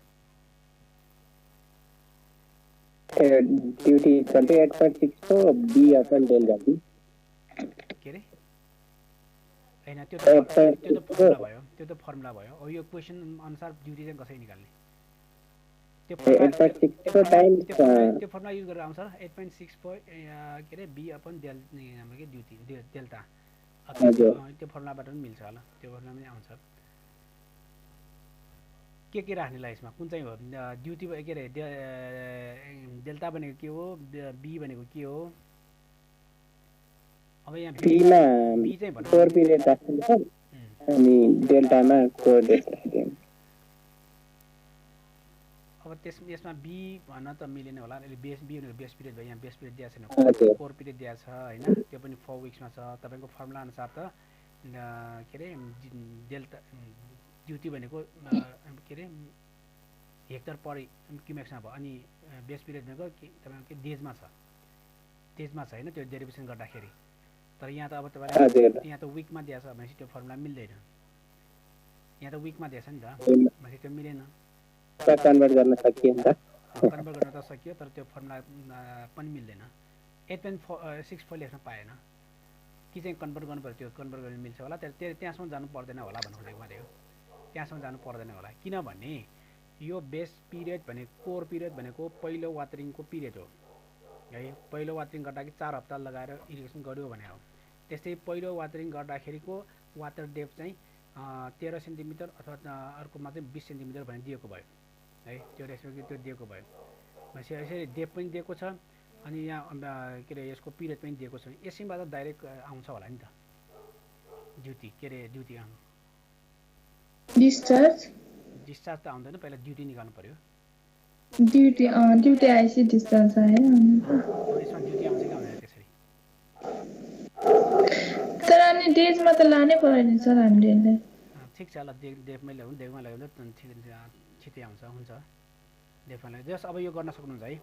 ड्युटी 28.6 को बी अपन डेल्टा बी के रे हैन त्यो त फर्मुला भयो अब यो क्वेशन अनुसार ड्युटी चाहिँ कसरी निकाल्ने त्यो फर्मुला युज गरेर आउँछ 8.6 के अरे बी अपन हाम्रो के ड्युटी डेल्टा त्यो फर्मुलाबाट पनि मिल्छ होला त्यो फर्मुला पनि आउँछ के राख्नेलाई यसमा कुन चाहिँ हो ड्युटी के अरे डेल्टा भनेको के हो बी भनेको के हो अब यहाँ बी चाहिँ भन्नु कोर पिरियड राख्नु छ अनि डेल्टामा कोर डेट राख्दियौ अब यसमा बी भन्न त मिलेन होला अहिले बेस बी भनेको बेस पिरियड भयो यहाँ बेस पिरियड दिएको छैन कोर पिरियड दिएको छ हैन त्यो पनि 4 विक्समा छ तपाईको फर्मुला अनुसार त के अरे डेल्टा ड्युटी भनेको के अरे हेक्टर पर क्युमेक्समा भयो अनि बेस पिरियड भनेको तपाईँको के डेजमा छ होइन त्यो डेरिभेसन गर्दाखेरि तर यहाँ त अब तपाईँलाई यहाँ त विकमा दिएछ भनेपछि त्यो फर्मुला मिल्दैन यहाँ त विकमा दिएछ नि त भनेपछि त्यो मिलेन कन्भर्ट गर्न सकिएन त कन्भर्ट गर्न त सकियो तर त्यो फर्मुला पनि मिल्दैन 8.64 लेख्न पाएन कि चाहिँ कन्भर्ट गर्नु पर्यो त्यो कन्भर्ट गर्न मिल्छ होला त्यहाँसम्म जानु पर्दैन होला भन्नु खोजेको मैले हो त्यहाँसम्म जानु पर्दैन होला किनभने यो बेस पिरियड भनेको कोर पिरियड भनेको पहिलो वाटरिङको पिरियड हो है पहिलो वाटरिङ गर्दाखेरि 4 हप्ता लगाएर इरिगेसन गर्यो भने हो त्यस्तै पहिलो वाटरिङ गर्दाखेरिको वाटर डेप्थ चाहिँ 13 सेन्टिमिटर अथवा अर्कोमा चाहिँ 20 सेन्टिमिटर भनेर दिएको भयो है त्यो रेसपेक्ट त्यो दिएको भयो भनेपछि यसरी डेप्थ पनि दिएको छ अनि यहाँ के अरे यसको पिरियड पनि दिएको छ यसैबाट डाइरेक्ट आउँछ होला नि त ड्युटी के अरे ड्युटी डिस्चार्ज त आउँदैन पहिला ड्युटी निकाल्नु पर्यो ड्युटी आएपछि डिस्चार्ज आयो यसमा ड्युटी आउँछ कि आउँदैन त्यसरी तर अनि डेजमा त लानै पर्यो नि सर हामीले ठिक छ ल डेफमा ल्याउनु डेफमा ल्याउँदा छिटै आउँछ हुन्छ डेफमा ल्याउनु जस अब यो गर्न सक्नुहुन्छ है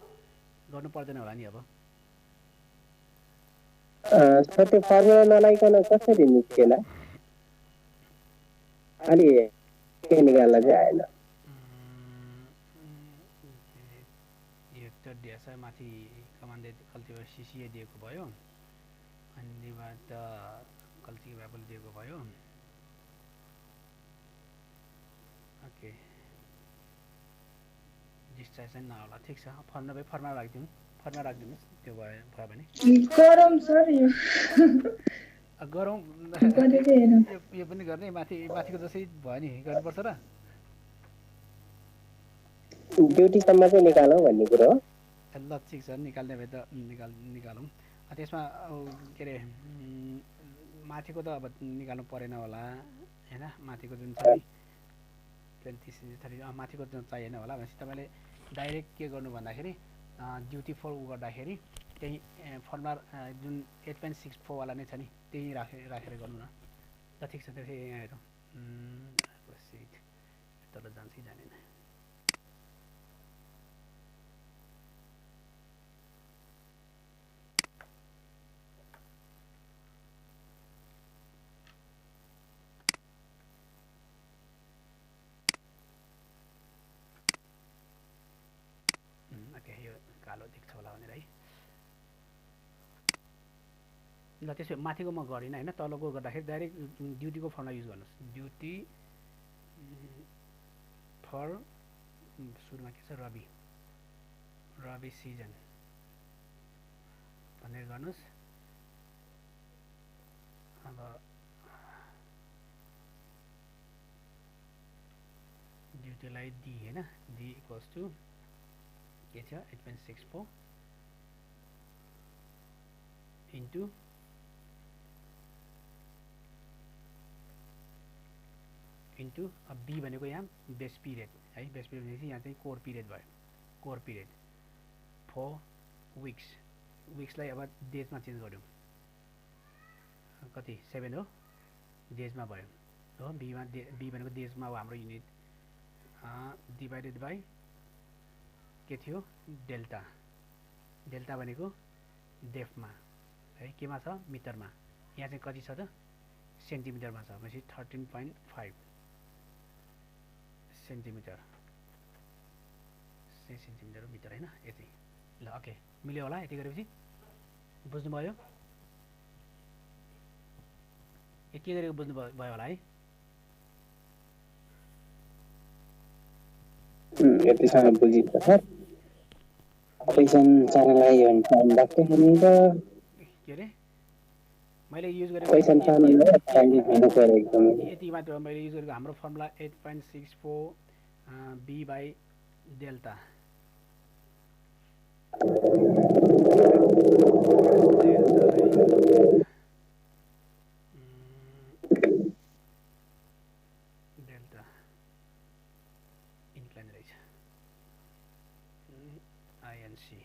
गर्नु पर्दैन होला नि अब त्यो फर्मुला नलाइकन कसरी निस्केला अलि के निकाल्न चाहिँ आएन हेक्टर दिएछ माथि कमान्डले कल्टिभर सिसिए दिएको भयो अनि बाद कल्टिभेबल दिएको भयो ओके डिस्चार्ज चाहिँ नहोला ठिक छ फर्मा राखिदिनुहोस् त्यो भयो भने गरम सर यो गरौँ यो पनि गर्ने माथिको जसै भयो नि गर्नुपर्छ र ड्युटीसम्म चाहिँ निकालौँ भन्ने कुरो हो ल ठिक छ निकाल्ने भए त निकालौँ त्यसमा के अरे माथिको त अब निकाल्नु परेन होला होइन माथिको जुन छ नि 20 माथिको चाहिएन होला भनेपछि तपाईँले डाइरेक्ट के गर्नु भन्दाखेरि ड्युटी फोर गर्दाखेरि त्यही फर्मुला जुन 8.64 वाला नै छ नि त्यही राखेर गर्नु न ल ठिक छ त्यसै यहाँ हेरौँ तल जान्छ कि जानेन कालो देख्छ होला भनेर है ल त्यसो माथिको म गरिनँ होइन तलको गर्दाखेरि डाइरेक्ट ड्युटीको फर्मुला युज गर्नुहोस् ड्युटी फर सुरुमा के छ रबी सिजन भनेर गर्नुहोस् अब ड्युटीलाई डी होइन डी इक्वल्स टु के छ 8.64 इन्टु अब बी भनेको यहाँ बेस पिरियड है बेस पिरियड भनेपछि यहाँ चाहिँ कोर पिरियड भयो कोर पिरियड 4 विक्सलाई अब डेजमा चेन्ज गऱ्यौँ कति 7 हो डेजमा भयो हो बी भनेको डेजमा हो हाम्रो युनिट डिभाइडेड बाई के थियो डेल्टा भनेको डेफमा है केमा छ मिटरमा यहाँ चाहिँ कति छ त सेन्टिमिटरमा छ भनेपछि 13.5 सेन्टिमिटर मिटर होइन यति ल ओके मिल्यो होला यति गरेपछि बुझ्नुभयो के गरेको बुझ्नुभयो होला है यतिसम्म बुझिन्छ सर क्वेसन च्यानललाई यो टाइम लाग्छ नि त के अरे मैले युज गरेको क्वेसन च्यानललाई टाइम दिनु पर्यो एकदम यति मात्र मैले युज गरेको हाम्रो formula 8.64 B by delta incline रहेछ आइएनसी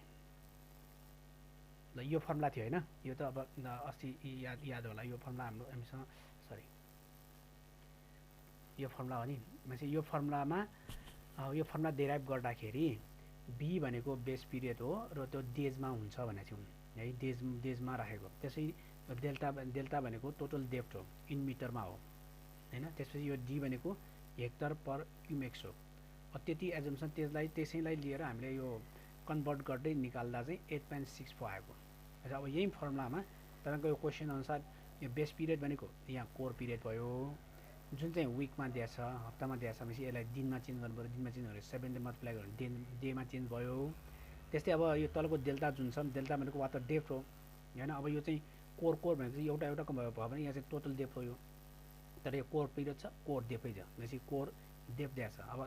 ल यो फर्मुला थियो होइन यो त अब अस्ति याद होला यो फर्मुला हामीसँग सरी यो फर्मुला हो नि भनेपछि यो फर्मुलामा यो फर्मुला डेराइभ गर्दाखेरि बी भनेको बेस पिरियड हो र त्यो डेजमा हुन्छ भनेको छौँ है डेजमा राखेको त्यसै डेल्टा भनेको टोटल डेप्थ हो इन मिटरमा हो हैन त्यसपछि यो डी भनेको हेक्टर पर क्युमेक्स हो त्यति एजम्सन त्यसैलाई लिएर हामीले यो कन्भर्ट गर्दै निकाल्दा चाहिँ 8.64 आएको अब यही फर्मुलामा तपाईको यो क्वेसन अनुसार यो बेस पिरियड भनेको यहाँ कोर पिरियड भयो जुन चाहिँ विकमा दिएछ हप्तामा दिएछ भनेपछि यसलाई दिनमा चेन्ज गर्नु पर्यो दिनमा चेन्ज गरेर 7 ले मल्टिप्लाई गरेर डेमा चेन्ज भयो त्यस्तै अब यो तलको डेल्टा जुन छ डेल्टा भनेको वाटर डेप्थ हो हैन अब यो चाहिँ कोर भनेको एउटा एउटाको भयो भने यहाँ चाहिँ टोटल डेप्थ हो यो तर यो कोर पिरियड छ कोर डेप्थै छ भनेपछि कोर डेप्थ दिएछ अब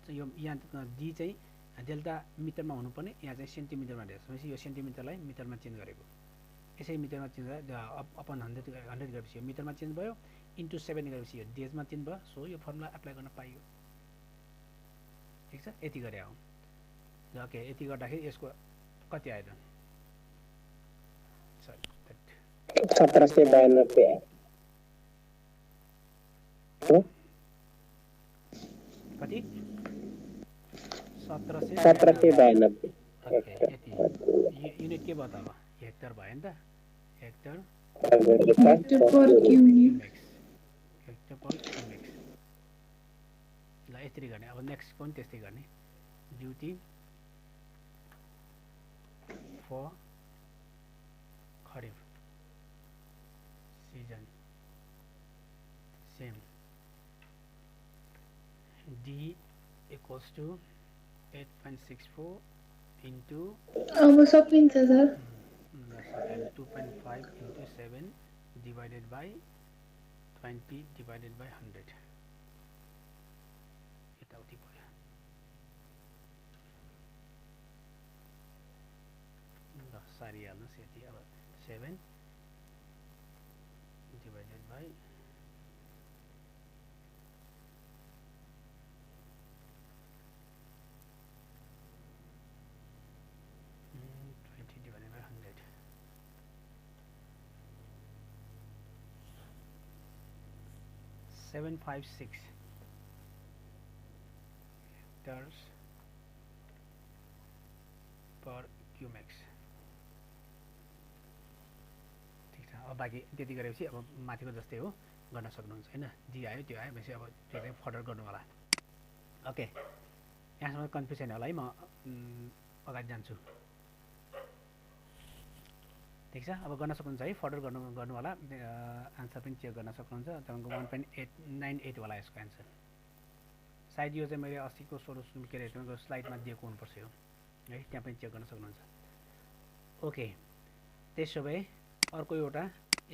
यो यहाँ डी चाहिँ डेल्टा मिटरमा हुनुपर्ने यहाँ चाहिँ सेन्टिमिटरमा दिएछ भनेपछि यो सेन्टिमिटरलाई मिटरमा चेन्ज गरेको यसै मिटरमा चेन्ज गरेर अपन 100 गरेपछि यो मिटरमा चेन्ज भयो इन्टु 7 गरेपछि यो डेजमा चेन्ज भयो सो यो फर्मुला एप्लाई गर्न पाइयो ठिक छ यति गरे हो ओके यति गर्दाखेरि यसको कति आयो त सरी 1792 कति 1792 युनिट के भयो त अब हेक्टर भयो नि त हेक्टर पर क्युमेक्स हेक्टर पर क्युमेक्स ल यसरी गर्ने अब नेक्स्ट पनि त्यस्तै गर्ने duty for kharif season same D equals to 8.64 into अब सकिन्छ sir 2.5 into 7 divided by 20 divided by 100 यताउति भयो ल सारिहाल्नुस् यति अब 7 divided by 756 hectares per cumex ठीक छ अब बाँकी त्यति गरेपछि अब माथिको जस्तै हो गर्न सक्नुहुन्छ हैन जी आयो त्यो आयो भनेपछि अब त्यो चाहिँ फर्दर गर्नु होला ओके यहाँसम्म कन्फ्युज छैन होला है म अगाडि जान्छु ठीक छ अब गर्न सक्नुहुन्छ है फर्दर गर्नु होला आन्सर पनि चेक गर्न सक्नुहुन्छ तपाईको 1.898 होला यसको आन्सर सायद यो चाहिँ मैले अस्तिको सोल्युसन के अरे तपाईको स्लाइडमा दिएको हुनुपर्छ यो है त्यहाँ पनि चेक गर्न सक्नुहुन्छ ओके त्यसो भए अर्को एउटा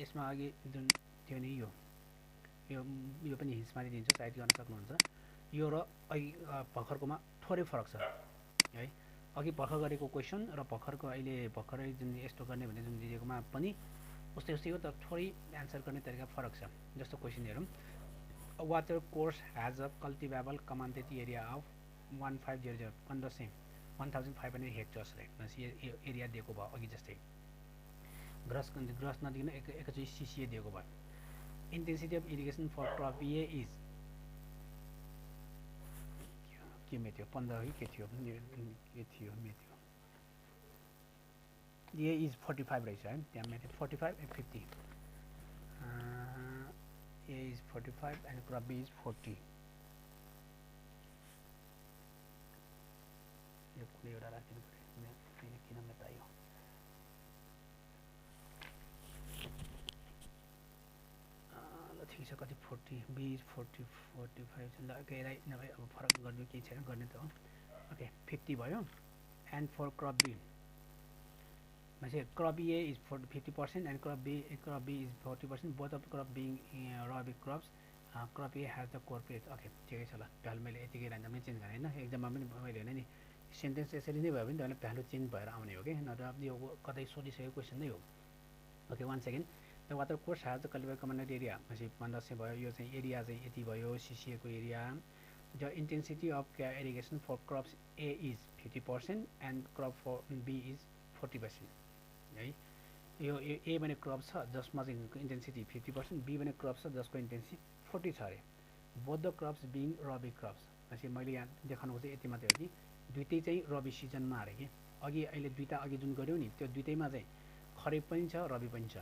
यसमा अघि जुन थियो नि यो पनि हिन्समा दिन्छ सायद गर्न सक्नुहुन्छ यो र अघि भर्खरकोमा थोरै फरक छ है अघि भर्खर गरेको क्वेसन र भर्खरको अहिले भर्खरै जुन यस्तो गर्ने भन्ने जुन दिएकोमा पनि उस्तै हो तर थोरै आन्सर गर्ने तरिका फरक छ जस्तो क्वेसन हेरौँ water course has a cultivable commanded area of 1500 1500 hectares भनेपछि यो एरिया दिएको भयो अघि जस्तै ग्रस नदिकन एकैचोटि सीसीए दिएको भयो intensity of irrigation for crop A is के मेथ्यो 15 हो के थियो मेथ्यो ए इज 45 रहेछ है त्यहाँ मेथ्यो 45 and 50 A is 45 and crop B is 40 यो कुनै एउटा राख्नु पर्यो किन मेटायो ल ठिक छ कति 40 बी इज 40 45 ल यसलाई नभए अब फरक गर्नु केही छैन गर्ने त हो ओके 50 भयो एन्ड फर क्रप बी भनेपछि crop A is 50% and crop B is 40% both of crop being rabi crops crop A has the corporate okay ठिकै छ ल भ्यालु मैले यतिकै लाइन पनि चेन्ज गरेँ होइन एक्जाममा पनि मैले होइन नि सेन्टेन्स यसरी नै भयो भने तपाईँले भ्यालु चेन्ज भएर आउने हो कि नत्र यो कतै सोधिसकेको क्वेसन नै हो okay 1 second the water course has the cultivable commanded area भनेपछि 1500 भयो यो चाहिँ एरिया चाहिँ यति भयो सीसीए को area the intensity of irrigation for crops A is 50% and crop for B is 40% है यो ए भने क्रप छ जसमा चाहिँ इन्टेन्सिटी 50%, बी भने क्रप छ जसको इन्टेन्सिटी 40 छ अरे। Both the crops being rabi crops. भनेपछि मैले यहाँ देखाउनुको चाहिँ यति मात्रै हो कि दुइटै चाहिँ रबी सिजनमा अरे कि अघि अहिले दुईवटा अघि जुन गऱ्यौँ नि त्यो दुइटैमा चाहिँ खरिफ पनि छ रबी पनि छ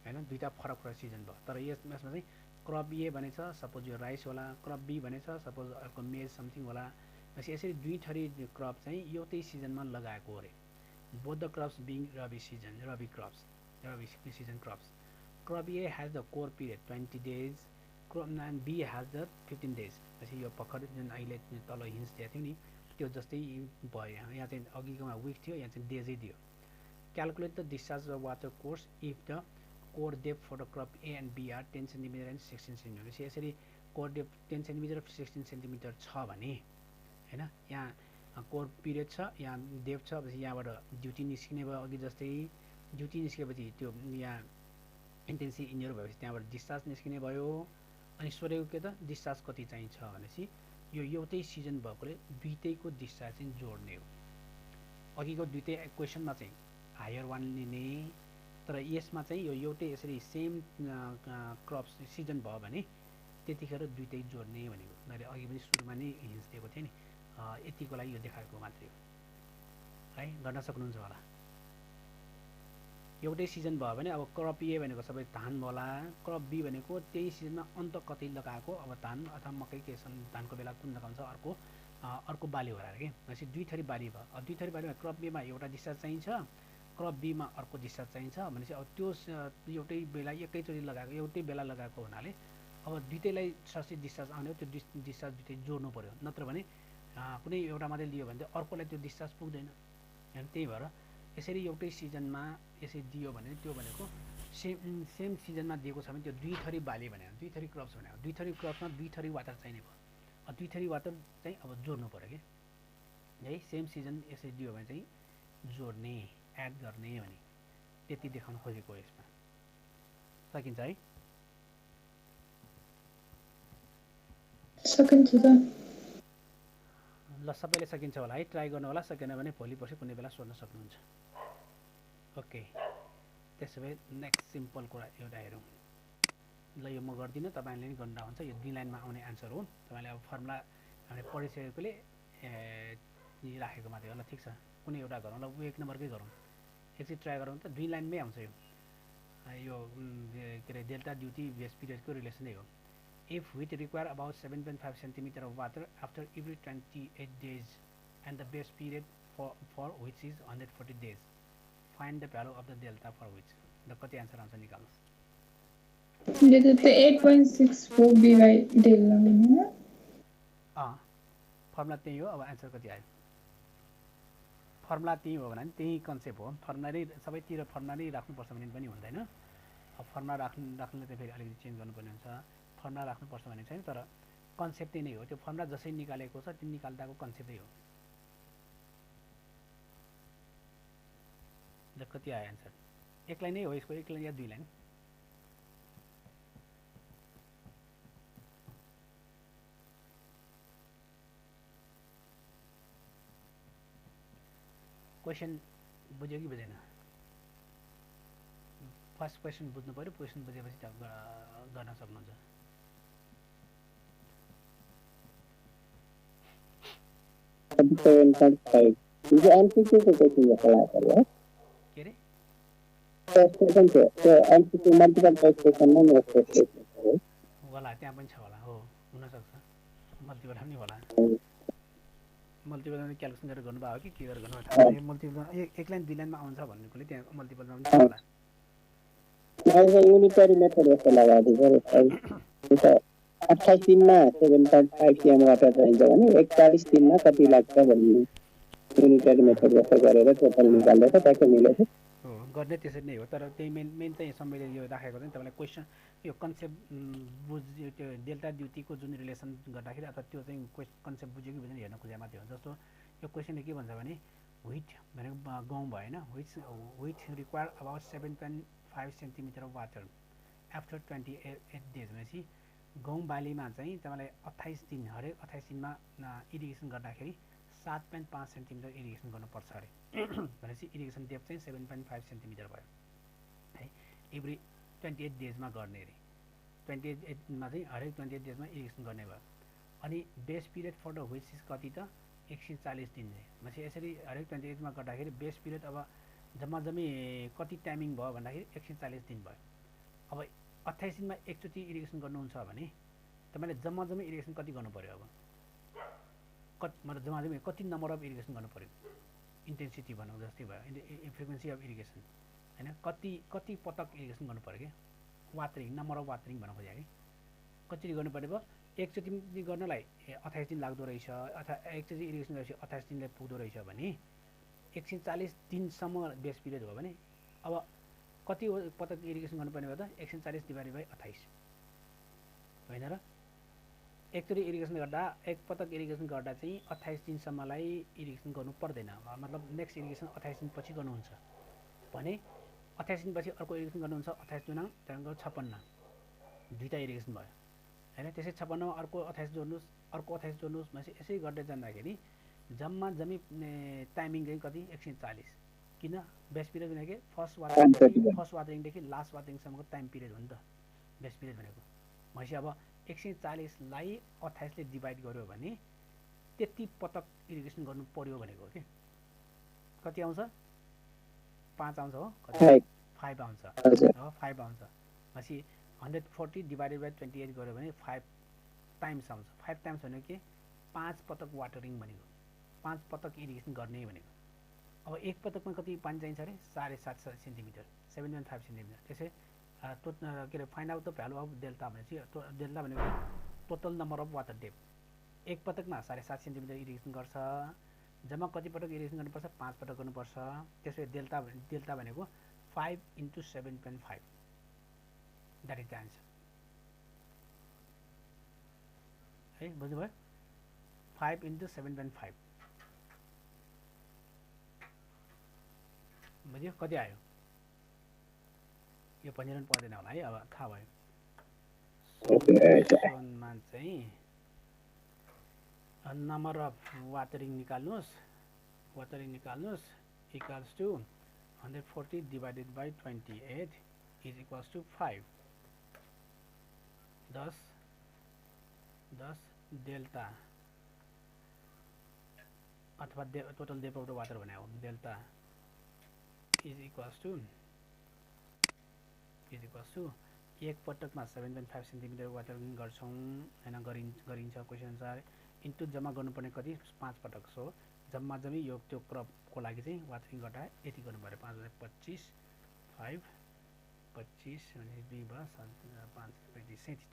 होइन, दुईवटा फरक फरक सिजन भयो। तर यसमा चाहिँ क्रप ए भनेछ सपोज यो राइस होला, क्रप बी भनेछ सपोज अर्को मेज समथिङ होला। भनेपछि यसरी दुई थरी क्रप चाहिँ एउटै सिजनमा लगाएको अरे। Both the crops being rabi season, rabi crops, rabi season crops. Crop A has the core period 20 days, crop B has the 15 days। भनेपछि यो भर्खर जुन अहिले तल हिन्स दिएको थियो नि त्यो जस्तै भयो। यहाँ चाहिँ अघिकोमा विक थियो, यहाँ चाहिँ डेजै दियो। Calculate the discharge of water course if the core depth for the crop A and B are 10 centimetre and 16 centimetre. यसरी कोर डेप्थ 10 सेन्टिमिटर 16 सेन्टिमिटर छ भने होइन, यहाँ कोर पिरियड छ, यहाँ डेप्थ छ, भनेपछि यहाँबाट ड्युटी निस्किने भयो। अघि जस्तै ड्युटी निस्केपछि त्यो यहाँ इन्टेन्सिटी इन्जर भएपछि त्यहाँबाट डिस्चार्ज निस्किने भयो। अनि सोधेको के त डिस्चार्ज कति चाहिन्छ भनेपछि यो एउटै सिजन भएकोले दुइटैको डिस्चार्ज चाहिँ जोड्ने हो। अघिको दुइटै क्वेसनमा चाहिँ हायर वान लिने, तर यसमा चाहिँ यो एउटै यसरी सेम क्रप्स सिजन भयो भने त्यतिखेर दुइटै जोड्ने भनेको। मैले अघि पनि सुरुमा नै हिन्स दिएको थिएँ नि, यतिको लागि यो देखाएको मात्रै हो है, गर्न सक्नुहुन्छ होला। एउटै सिजन भयो भने अब क्रप ए भनेको सबै धान होला, क्रप बी भनेको त्यही सिजनमा अन्त कतै लगाएको अब धान अथवा मकै के धानको बेला कुन लगाउँछ अर्को बाली होला कि। भनेपछि दुई थरी बाली भयो। अब दुई थरी बालीमा क्रप एमा एउटा डिस्चार्ज चाहिन्छ, क्रप बीमा अर्को डिस्चार्ज चाहिन्छ। भनेपछि अब त्यो एउटै बेला एकैचोटि लगाएको एउटै बेला लगाएको हुनाले अब दुइटैलाई ससी डिस्चार्ज आउने हो, त्यो डिस्चार्ज दुइटै जोड्नु पऱ्यो। नत्र भने कुनै एउटा मात्रै लियो भने चाहिँ अर्कोलाई त्यो डिस्चार्ज पुग्दैन होइन। त्यही भएर यसरी एउटै सिजनमा यसरी दियो भने त्यो भनेको सेम सिजनमा दिएको छ भने त्यो दुई थरी बाली भने दुई थरी क्रप्स भने दुई थरी क्रप्समा दुई थरी वाटर चाहिने भयो। अब दुई थरी वाटर चाहिँ अब जोड्नु पऱ्यो कि है। सेम सिजन यसरी दियो भने चाहिँ जोड्ने एड गर्ने भने त्यति देखाउन खोजेको यसमा। सकिन्छ है? सकिन्छ त। ल सबैले सकिन्छ होला है, ट्राई गर्नु होला। सकेन भने भोलि पर्सि कुनै बेला सोध्न सक्नुहुन्छ। ओके, त्यसो भए नेक्स्ट सिम्पल कुरा एउटा हेरौँ। ल यो म गर्दिनँ, तपाईँले नि गर्दा हुन्छ। यो 2 लाइनमा आउने आन्सर हो। तपाईँले अब फर्मुला हामीले पढिसकेकोले राखेको मात्रै हो। ल ठिक छ, कुनै एउटा गरौँ। ल 1 नम्बरकै गरौँ, एकचोटि ट्राई गरौँ त। 2 लाइनमै आउँछ यो के अरे डेल्टा ड्युटी बेस पिरियडको रिलेसन नै हो। If wheat require about 7.5 centimeter of water after every 28 days and the base period for which is 140 days, find the value of the delta for which। the कति answer आउँछ निकाल्नुहोस्। Delta त 8.64 b/d लाग्ने हो। Formula त्यही हो। अब answer कति आयो? फर्मुला त्यही हो भने त्यही कन्सेप्ट हो। फर्मुला नै सबैतिर फर्मुला नै राख्नुपर्छ भने पनि हुँदैन। अब फर्मुला राख्नुले त फेरि अलिकति चेन्ज गर्नुपर्ने हुन्छ। फर्मुला राख्नुपर्छ भने छैन, तर कन्सेप्ट नै हो। त्यो फर्मुला जसरी निकालेको छ त्यो निकाल्दाको कन्सेप्टै हो। ल कति आयो आन्सर? 1 लाइन नै हो यसको, 1 लाइन या 2 लाइन? क्वेसन बुझ्यो कि बुझेन? फर्स्ट क्वेसन बुझ्नु पऱ्यो, क्वेसन बुझेपछि गर्न सक्नुहुन्छ। एमसीक्यू को क्वेश्चन जस्तो लाग्छ है। के रे? क्वेश्चन छ त्यो एमसीक्यू मल्टिपल चोइस क्वेश्चन नै हो होला, त्यहाँ पनि छ होला। हो, हुनसक्छ मल्टिपल पनि होला। मल्टिपलमा क्यालकुलेसन गरेर गर्नुभयो हो कि के गरेर गर्नुभयो? मल्टिपल 1 लाइन 2 लाइनमा आउँछ भन्नेकोले त्यहाँ मल्टिपलमा पनि छ होला। मैले युनिटरी मेथड जस्तो लगाएको थिएँ। 28 दिनमा 7.5 cm वाटर चाहिन्छ भने 41 दिनमा कति लाग्छ भन्ने युनिटरी मेथड जस्तो गरेर टोटल निकाल्दै त ट्याक्कै मिलेको हो। गर्ने त्यसरी नै हो, तर त्यही मेन चाहिँ सबैले यो राखेको चाहिँ तपाईँलाई क्वेसन यो कन्सेप्ट बुझ्यो। त्यो डेल्टा ड्युटीको जुन रिलेसन गर्दाखेरि अथवा त्यो चाहिँ कन्सेप्ट बुझ्यो कि बुझेन हेर्न खोजे मात्रै हो। जस्तो यो क्वेसनले के भन्छ भने व्हिट भनेको गहुँ भएन, wheat require about 7.5 centimetre of water after 28 days. भनेपछि गहुँ बालीमा चाहिँ तपाईँलाई 28 दिन, हरेक 28 दिनमा इरिगेसन गर्दाखेरि 7.5 सेन्टिमिटर इरिगेसन गर्नुपर्छ अरे। भनेपछि इरिगेसन डेप्थ चाहिँ 7.5 सेन्टिमिटर भयो। एभ्री 28 डेजमा गर्ने अरे 28मा चाहिँ हरेक 28 डेजमा इरिगेसन गर्ने भयो अनि base period for the which is कति त 140 दिन भनेपछि यसरी हरेक 28मा गर्दाखेरि बेस पिरियड अब जम्मा जम्मी कति टाइमिङ भयो भन्दाखेरि 140 दिन भयो अब 28 दिनमा एकचोटि इरिगेसन गर्नुहुन्छ भने तपाईँले जम्मा जम्मी इरिगेसन कति गर्नु पर्यो अब मतलब जम्मा जम्मी कति नम्बर अफ इरिगेसन गर्नु पर्यो इन्टेन्सिटी भनौँ जस्तै भयो फ्रिक्वेन्सी अफ इरिगेसन हैन कति पटक इरिगेसन गर्नु पर्यो कि वाटरिङ नम्बर अफ वाटरिङ भन्न खोजेँ कि कति गर्नु पर्यो भयो एकचोटि गर्नलाई 28 दिन लाग्दो रहेछ अथवा एकचोटि इरिगेसन गरेपछि 28 दिनलाई पुग्दो रहेछ भने 140 दिनसम्म बेस पिरियड हो भने अब कति पटक इरिगेसन गर्नुपर्ने भयो त 140 डिभाइडेड बाइ 28 होइन र एकचोटि इरिगेसन गर्दा एक पटक इरिगेसन गर्दा चाहिँ 28 दिनसम्मलाई इरिगेसन गर्नु पर्दैन मतलब नेक्स्ट इरिगेसन 28 दिनपछि गर्नुहुन्छ भने 28 दिनपछि अर्को इरिगेसन गर्नुहुन्छ 28 दुना त्यहाँको 56 दुईटा इरिगेसन भयो हैन त्यसै 56 अर्को 28 जोड्नुस् अर्को 28 जोड्नुस् भनेपछि यसै गर्दै जाँदाखेरि जम्मा जम्मी टाइमिङ चाहिँ कति 140 किन बेस पिरियड भनेको फर्स्ट वाटरिङदेखि लास्ट वाटरिङसम्मको टाइम पिरियड हो नि त बेस पिरियड भनेको भनेपछि अब 140 लाई 28 ले डिभाइड गर्यो भने त्यति पटक इरिगेसन गर्नु पर्यो भनेको हो कि कति आउँछ 5 आउँछ हो कति 5 आउँछ हो 5 आउँछ भनेपछि 140 डिभाइडेड बाइ 28 गर्यो भने 5 टाइम्स आउँछ 5 टाइम्स भनेको के 5 पटक वाटरिङ भनेको 5 पटक इरिगेसन गर्ने भनेको अब एक पटकमा कति पानी चाहिन्छ अरे 7.5 सेन्टिमिटर 7.5 सेन्टिमिटर त्यसै के अरे find out the value of delta भनेपछि डेल्टा भनेको total number of water depth एक पटकमा 7.5 सेन्टिमिटर इरिगेसन गर्छ जम्मा कति पटक इरिगेसन गर्नुपर्छ 5 पटक गर्नुपर्छ त्यसपछि डेल्टा भनेको 5 × 7.5 द्याट इज द आन्सर है बुझ्नुभयो 5 × 7.5 बुझ्यो कति आयो यो पन्जीकरण पर्दैन होला है अब थाहा भयो सोनमा चाहिँ नम्बर अफ वाटरिङ निकाल्नुस् equals to 140 divided by 28 is equals to 5 10 delta अथवा total depth of the water भने हो डेल्टा इज इक्वल्स टु एक पटकमा 7.5 सेन्टिमिटर वाटरिङ गर्छौँ हैन गरिन्छ क्वेसन अनुसार इन्टु जम्मा गर्नुपर्ने कति 5 पटक सो जम्मा जम्मी यो त्यो क्रपको लागि चाहिँ वाटरिङ गर्दा यति गर्नु पर्यो 5 5 25 अनि 2 भयो 5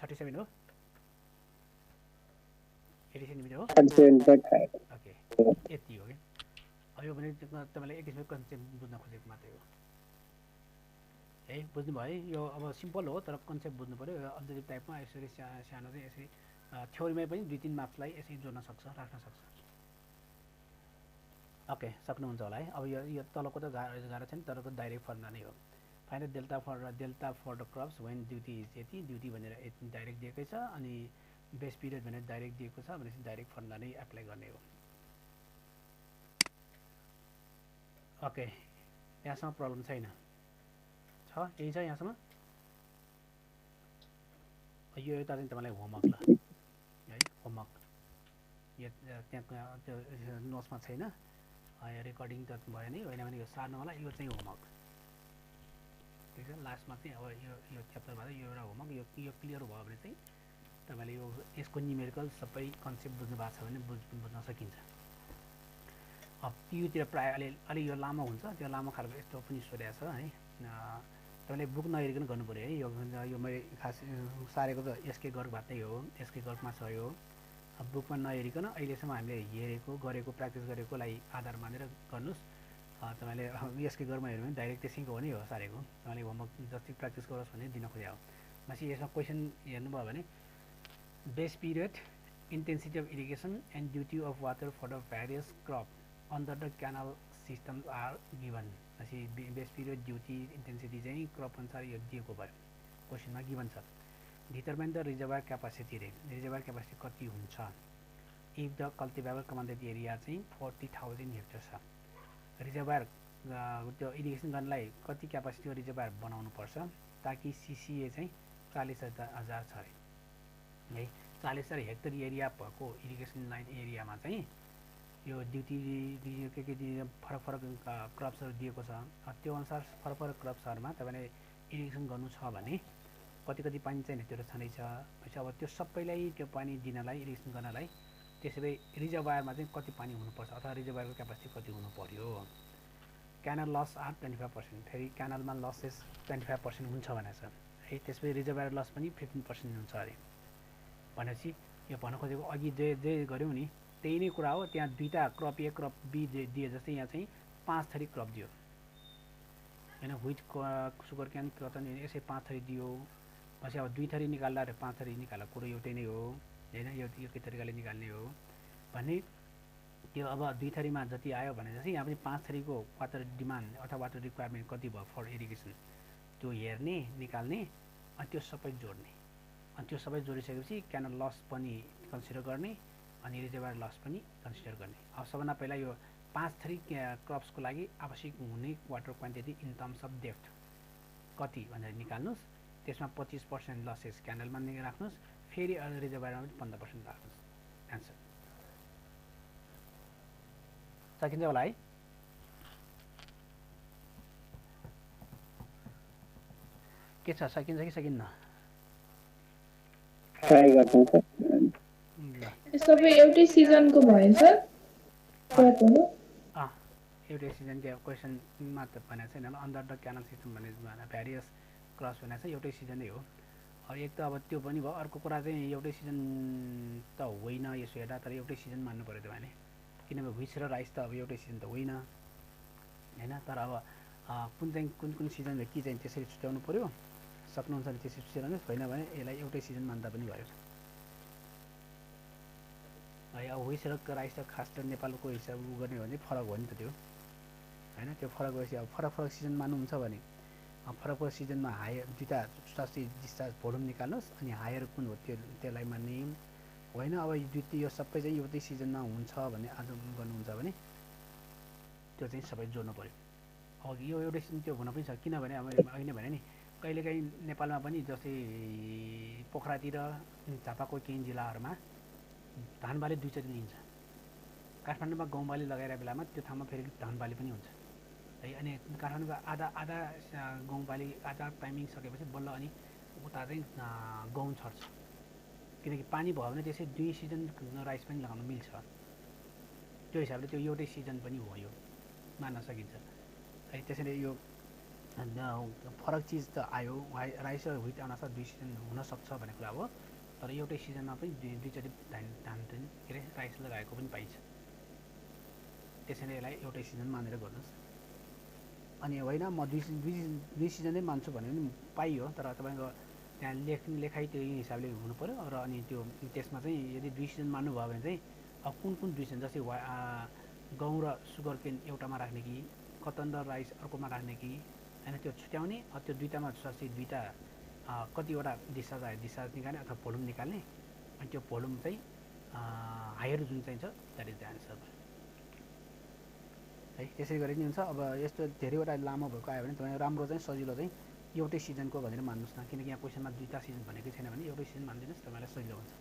37 हो 80 सेन्टिमिटर हो 37.5 ओके यति हो कि यो भने तपाईले एक किसिमको कन्सेप्ट बुझ्न खोजेको मात्रै हो है बुझ्नुभयो है यो अब सिम्पल हो तर कन्सेप्ट बुझ्नु पर्यो अब्जेक्टिभ टाइपमा यसरी सानो चाहिँ यसरी थ्योरीमै पनि 2-3 मार्क्सलाई यसरी जोड्न सक्छ राख्न सक्छ ओके सक्नुहुन्छ होला है अब यो तलको त गाह्रो छैन तरको डाइरेक्ट फर्मुला नै हो find delta for the crops when duty is यति ड्युटी भनेर डाइरेक्ट दिएकै छ अनि बेस पिरियड भनेर डाइरेक्ट दिएको छ भनेपछि डाइरेक्ट फर्मुला नै एप्लाई गर्ने हो ओके यहाँसम्म प्रब्लम छैन यही छ यहाँसम्म यो एउटा चाहिँ तपाईँलाई होमवर्क ल है होमवर्क यो त्यहाँ त्यो नोट्समा छैन रेकर्डिङ त भयो नि होइन भने यो सार्नु होला यो चाहिँ होमवर्क ठिक छ लास्टमा चाहिँ अब यो च्याप्टरबाट यो एउटा होमवर्क यो क्लियर भयो भने चाहिँ तपाईँले यो यसको न्युमेरिकल सबै कन्सेप्ट बुझ्नु भएको छ भने बुझ्न सकिन्छ अब त्योतिर प्रायः अलि यो लामो हुन्छ त्यो लामो खालको यस्तो पनि सोधेको छ है तपाईँले बुक नहेरिकन गर्नु पऱ्यो है यो मैले खास सारेको त एसके गर्गबाट नै हो एसके गर्गमा छ यो अब बुकमा नहेरिकन अहिलेसम्म हामीले हेरेको गरेको प्र्याक्टिस गरेकोलाई आधार मानेर गर्नुहोस् तपाईँले एसके गर्गमा हेर्नु भने डाइरेक्ट त्यसैको हो नि हो सारेको तपाईँले होमवर्क जति प्र्याक्टिस गरोस् भने दिन खोजे हो माथि यसमा क्वेसन हेर्नुभयो भने base period intensity of irrigation and duty of water for the various crop under the canal systems are given भनेपछि बेस पिरियड ड्युटी इन्टेन्सिटी चाहिँ क्रप अनुसार यो दिएको भयो क्वेसनमा गिभन छ determine the reservoir capacity rate reservoir capacity कति हुन्छ if the cultivable commanded area चाहिँ 40,000 हेक्टर छ रिजर्भर त्यो इरिगेसन गर्नलाई कति क्यापासिटीको रिजर्भर बनाउनु पर्छ ताकि सिसिए चाहिँ 40,000 छ अरे है। 40,000 हेक्टर एरिया भएको इरिगेसन लाइन एरियामा चाहिँ यो ड्युटी के फरक फरक क्रप्सहरू दिएको छ। त्यो अनुसार फरक फरक क्रप्सहरूमा तपाईँले इरिगेसन गर्नु छ भने कति पानी चाहिने त्यो छँदैछ। पछि अब त्यो सबैलाई त्यो पानी दिनलाई इरिगेसन गर्नलाई त्यसै भए रिजर्वायरमा चाहिँ कति पानी हुनुपर्छ अथवा रिजर्वायरको क्यापासिटी कति हुनु पर्यो। क्यानल लस आर 25%, फेरि क्यानलमा लसेस 25% हुन्छ भनेको छ है। त्यसपछि रिजर्वायर लस पनि 15% हुन्छ अरे। भनेपछि यो भन्न खोजेको अघि जे गऱ्यौँ नि त्यही नै कुरा हो। त्यहाँ दुईवटा क्रप ए क्रप बी दिए जस्तै यहाँ चाहिँ 5 थरी क्रप दियो होइन। व्हिट सुगर क्यान कटन यसै 5 थरी दियो। पछि अब 2 थरी निकाल्दा र 5 थरी निकाल्दा कुरो एउटै नै हो होइन। एउटै तरिकाले निकाल्ने हो भने त्यो अब 2 थरीमा जति आयो भने जस्तै यहाँ पनि 5 थरीको वाटर डिमान्ड अथवा वाटर रिक्वायरमेन्ट कति भयो फर इरिगेसन त्यो हेर्ने निकाल्ने अनि त्यो सबै जोड्ने। अनि त्यो सबै जोडिसकेपछि क्यानल लस पनि कन्सिडर गर्ने अनि रिजर्वायर लस पनि कन्सिडर गर्ने। अब सबभन्दा पहिला यो 5 थरी क्रप्सको लागि आवश्यक हुने water quantity in terms of depth कति भनेर निकाल्नुहोस्। त्यसमा 25% लसेस क्यानलमा राख्नुहोस्, फेरि रिजर्वायरमा पनि 15% राख्नुहोस्। एन्सर सकिन्छ होला है। के छ, सकिन्छ कि सकिन्न? ट्राई गर्छौँ सर। सबै एउटै सिजनको भयो सर क्रपहरू? एउटै सिजनको क्वेसनमा त भनेको छैन होला। अन्डर द क्यानल सिस्टम भने भ्यारियस क्रप्स भनेको चाहिँ एउटै सिजन नै हो। एक त अब त्यो पनि भयो। अर्को कुरा चाहिँ एउटै सिजन त होइन यसो हेर्दा, तर एउटै सिजन मान्नु पऱ्यो तपाईँले, किनभने व्हिट र राइस त अब एउटै सिजन त होइन होइन। तर अब कुन सिजनमा के चाहिँ त्यसरी छुट्याउनु पऱ्यो। सक्नुहुन्छ भने त्यसरी छुट्याउनुहोस्, होइन भने यसलाई एउटै सिजन मान्दा पनि भयो है। अब व्हिट र राइस त खास त नेपालको हिसाब गर्ने हो भने फरक हो नि त त्यो होइन। त्यो फरक भएपछि अब फरक सिजन मान्नुहुन्छ भने फरक सिजनमा हायर दुईवटा डिस्चार्ज भोल्युम निकाल्नुहोस् अनि हायर कुन हो त्यसलाई मान्ने होइन। अब यो सबै चाहिँ एउटै सिजनमा हुन्छ भने आज गर्नुहुन्छ भने त्यो चाहिँ सबै जोड्नु पऱ्यो। अब यो एउटै सिजन त्यो हुन पनि छ, किनभने अब अघि नै भने नि कहिलेकाहीँ नेपालमा पनि जस्तै पोखरातिर झापाको केही जिल्लाहरूमा धान बाली दुईचोटि लिन्छ। काठमाडौँमा गहुँ बाली लगाइरहेको बेलामा त्यो ठाउँमा फेरि धान बाली पनि हुन्छ है। अनि काठमाडौँको आधा गहुँ बाली आधा टाइमिङ सकेपछि बल्ल अनि उता चाहिँ गहुँ छर्छ, किनकि पानी भयो भने त्यसै 2 सिजन राइस पनि लगाउन मिल्छ। त्यो हिसाबले त्यो एउटै सिजन पनि हो, यो मान्न सकिन्छ है। त्यसैले यो फरक चिज त आयो, राइस र व्हिट अनुसार 2 सिजन हुनसक्छ भन्ने कुरा हो। तर एउटै सिजनमा पनि दुईचोटि धान के अरे राइस लगाएको पनि पाइन्छ। त्यसैले यसलाई एउटै सिजन मानेर गर्नुहोस्। अनि होइन म दुई सिजन नै मान्छु भने पनि पाइयो, तर तपाईँको त्यहाँ लेखाइ त्यो हिसाबले हुनु पऱ्यो। र अनि त्यसमा चाहिँ यदि 2 सिजन मान्नुभयो भने चाहिँ अब कुन 2 सिजन जस्तै गहुँ र सुगर केन एउटामा राख्ने कि कटन र राइस अर्कोमा राख्ने कि होइन, त्यो छुट्याउने। त्यो दुईवटामा जस्तै दुईवटा कतिवटा डिस्चार्ज आयो डिस्चार्ज निकाल्ने अथवा भोल्युम निकाल्ने। अनि त्यो भोल्युम चाहिँ हायर जुन चाहिँ छ द्याट इज द एन्सर है। त्यसै गरी नि हुन्छ। अब यस्तो धेरैवटा लामो भएको आयो भने तपाईँ राम्रो चाहिँ सजिलो चाहिँ एउटै सिजनको भनेर मान्नुहोस् न, किनकि यहाँ क्वेसनमा 2टा सिजन भनेकै छैन भने एउटै सिजन मानिदिनुहोस्, तपाईँलाई सजिलो हुन्छ।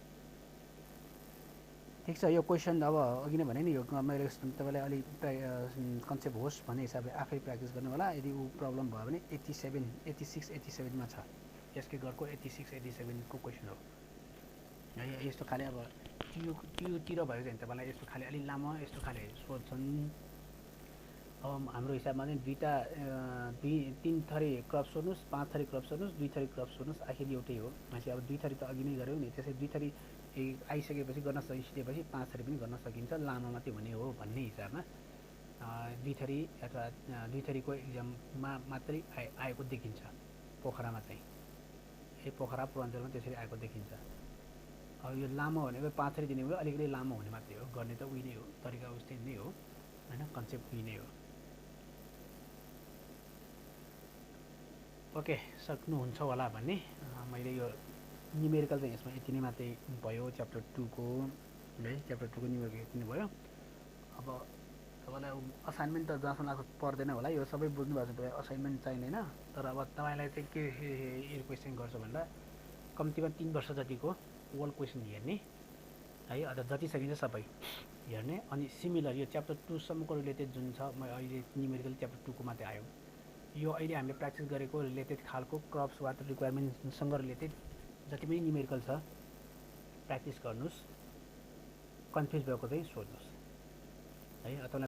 ठिक छ। यो क्वेसन अब अघि नै भने नि यो मैले तपाईँलाई अलिक कन्सेप्ट होस् भन्ने हिसाबले आफै प्र्याक्टिस गर्नु होला। यदि प्रब्लम भयो भने 86, 87मा छ। यसकै घरको 86, 87को क्वेसन हो है। यस्तो खाले अब तिर भयो भने तपाईँलाई यस्तो खाले अलिक लामो यस्तो खाले सोध्छन्। अब हाम्रो हिसाबमा चाहिँ 3 थरी क्रप सोध्नुहोस्, 5 थरी क्रप सोध्नुहोस्, 2 थरी क्रप सोध्नुहोस्, आखिर एउटै हो। मान्छे अब 2 थरी त अघि नै गऱ्यौँ नि, त्यसै 2 थरी आइसकेपछि गर्न सकिसकेपछि 5 थरी पनि गर्न सकिन्छ, लामो मात्रै हुने हो भन्ने हिसाबमा 2 थरी अथवा 2 थरीको इक्जाममा मात्रै आएको देखिन्छ। पोखरामा चाहिँ पोखरा पूर्वाञ्चलमा त्यसरी आएको देखिन्छ। अब यो लामो भनेको 5 थरी दिने भयो, अलिकति लामो हुने मात्रै हो, गर्ने त उही नै हो, तरिका उस्तै नै हो होइन, कन्सेप्ट उही नै हो। ओके, सक्नुहुन्छ होला भन्ने मैले यो न्युमेरिकल चाहिँ यसमा यति नै मात्रै भयो च्याप्टर 2 को है। च्याप्टर 2 को न्युमेरिकल यति नै भयो। अब तपाईँलाई असाइनमेन्ट त जहाँसम्म लाग्छ पर्दैन होला, यो सबै बुझ्नु भएको छ। तपाईँ असाइनमेन्ट चाहिँदैन। तर अब तपाईँलाई चाहिँ के रिक्वेस्ट गर्छु भन्दा कम्तीमा 3 वर्ष जतिको वर्ल्ड क्वेसन हेर्ने है, अथवा जति सकिन्छ सबै हेर्ने। अनि सिमिलर यो च्याप्टर 2 सम्मको रिलेटेड जुन छ, म अहिले न्युमेरिकल च्याप्टर 2 को मात्रै आयो, यो अहिले हामीले प्र्याक्टिस गरेको रिलेटेड खालको क्रप्स वाटर रिक्वायरमेन्टसँग रिलेटेड जति पनि न्युमेरिकल छ प्र्याक्टिस गर्नुहोस्। कन्फ्युज भएको चाहिँ सोध्नुहोस् है।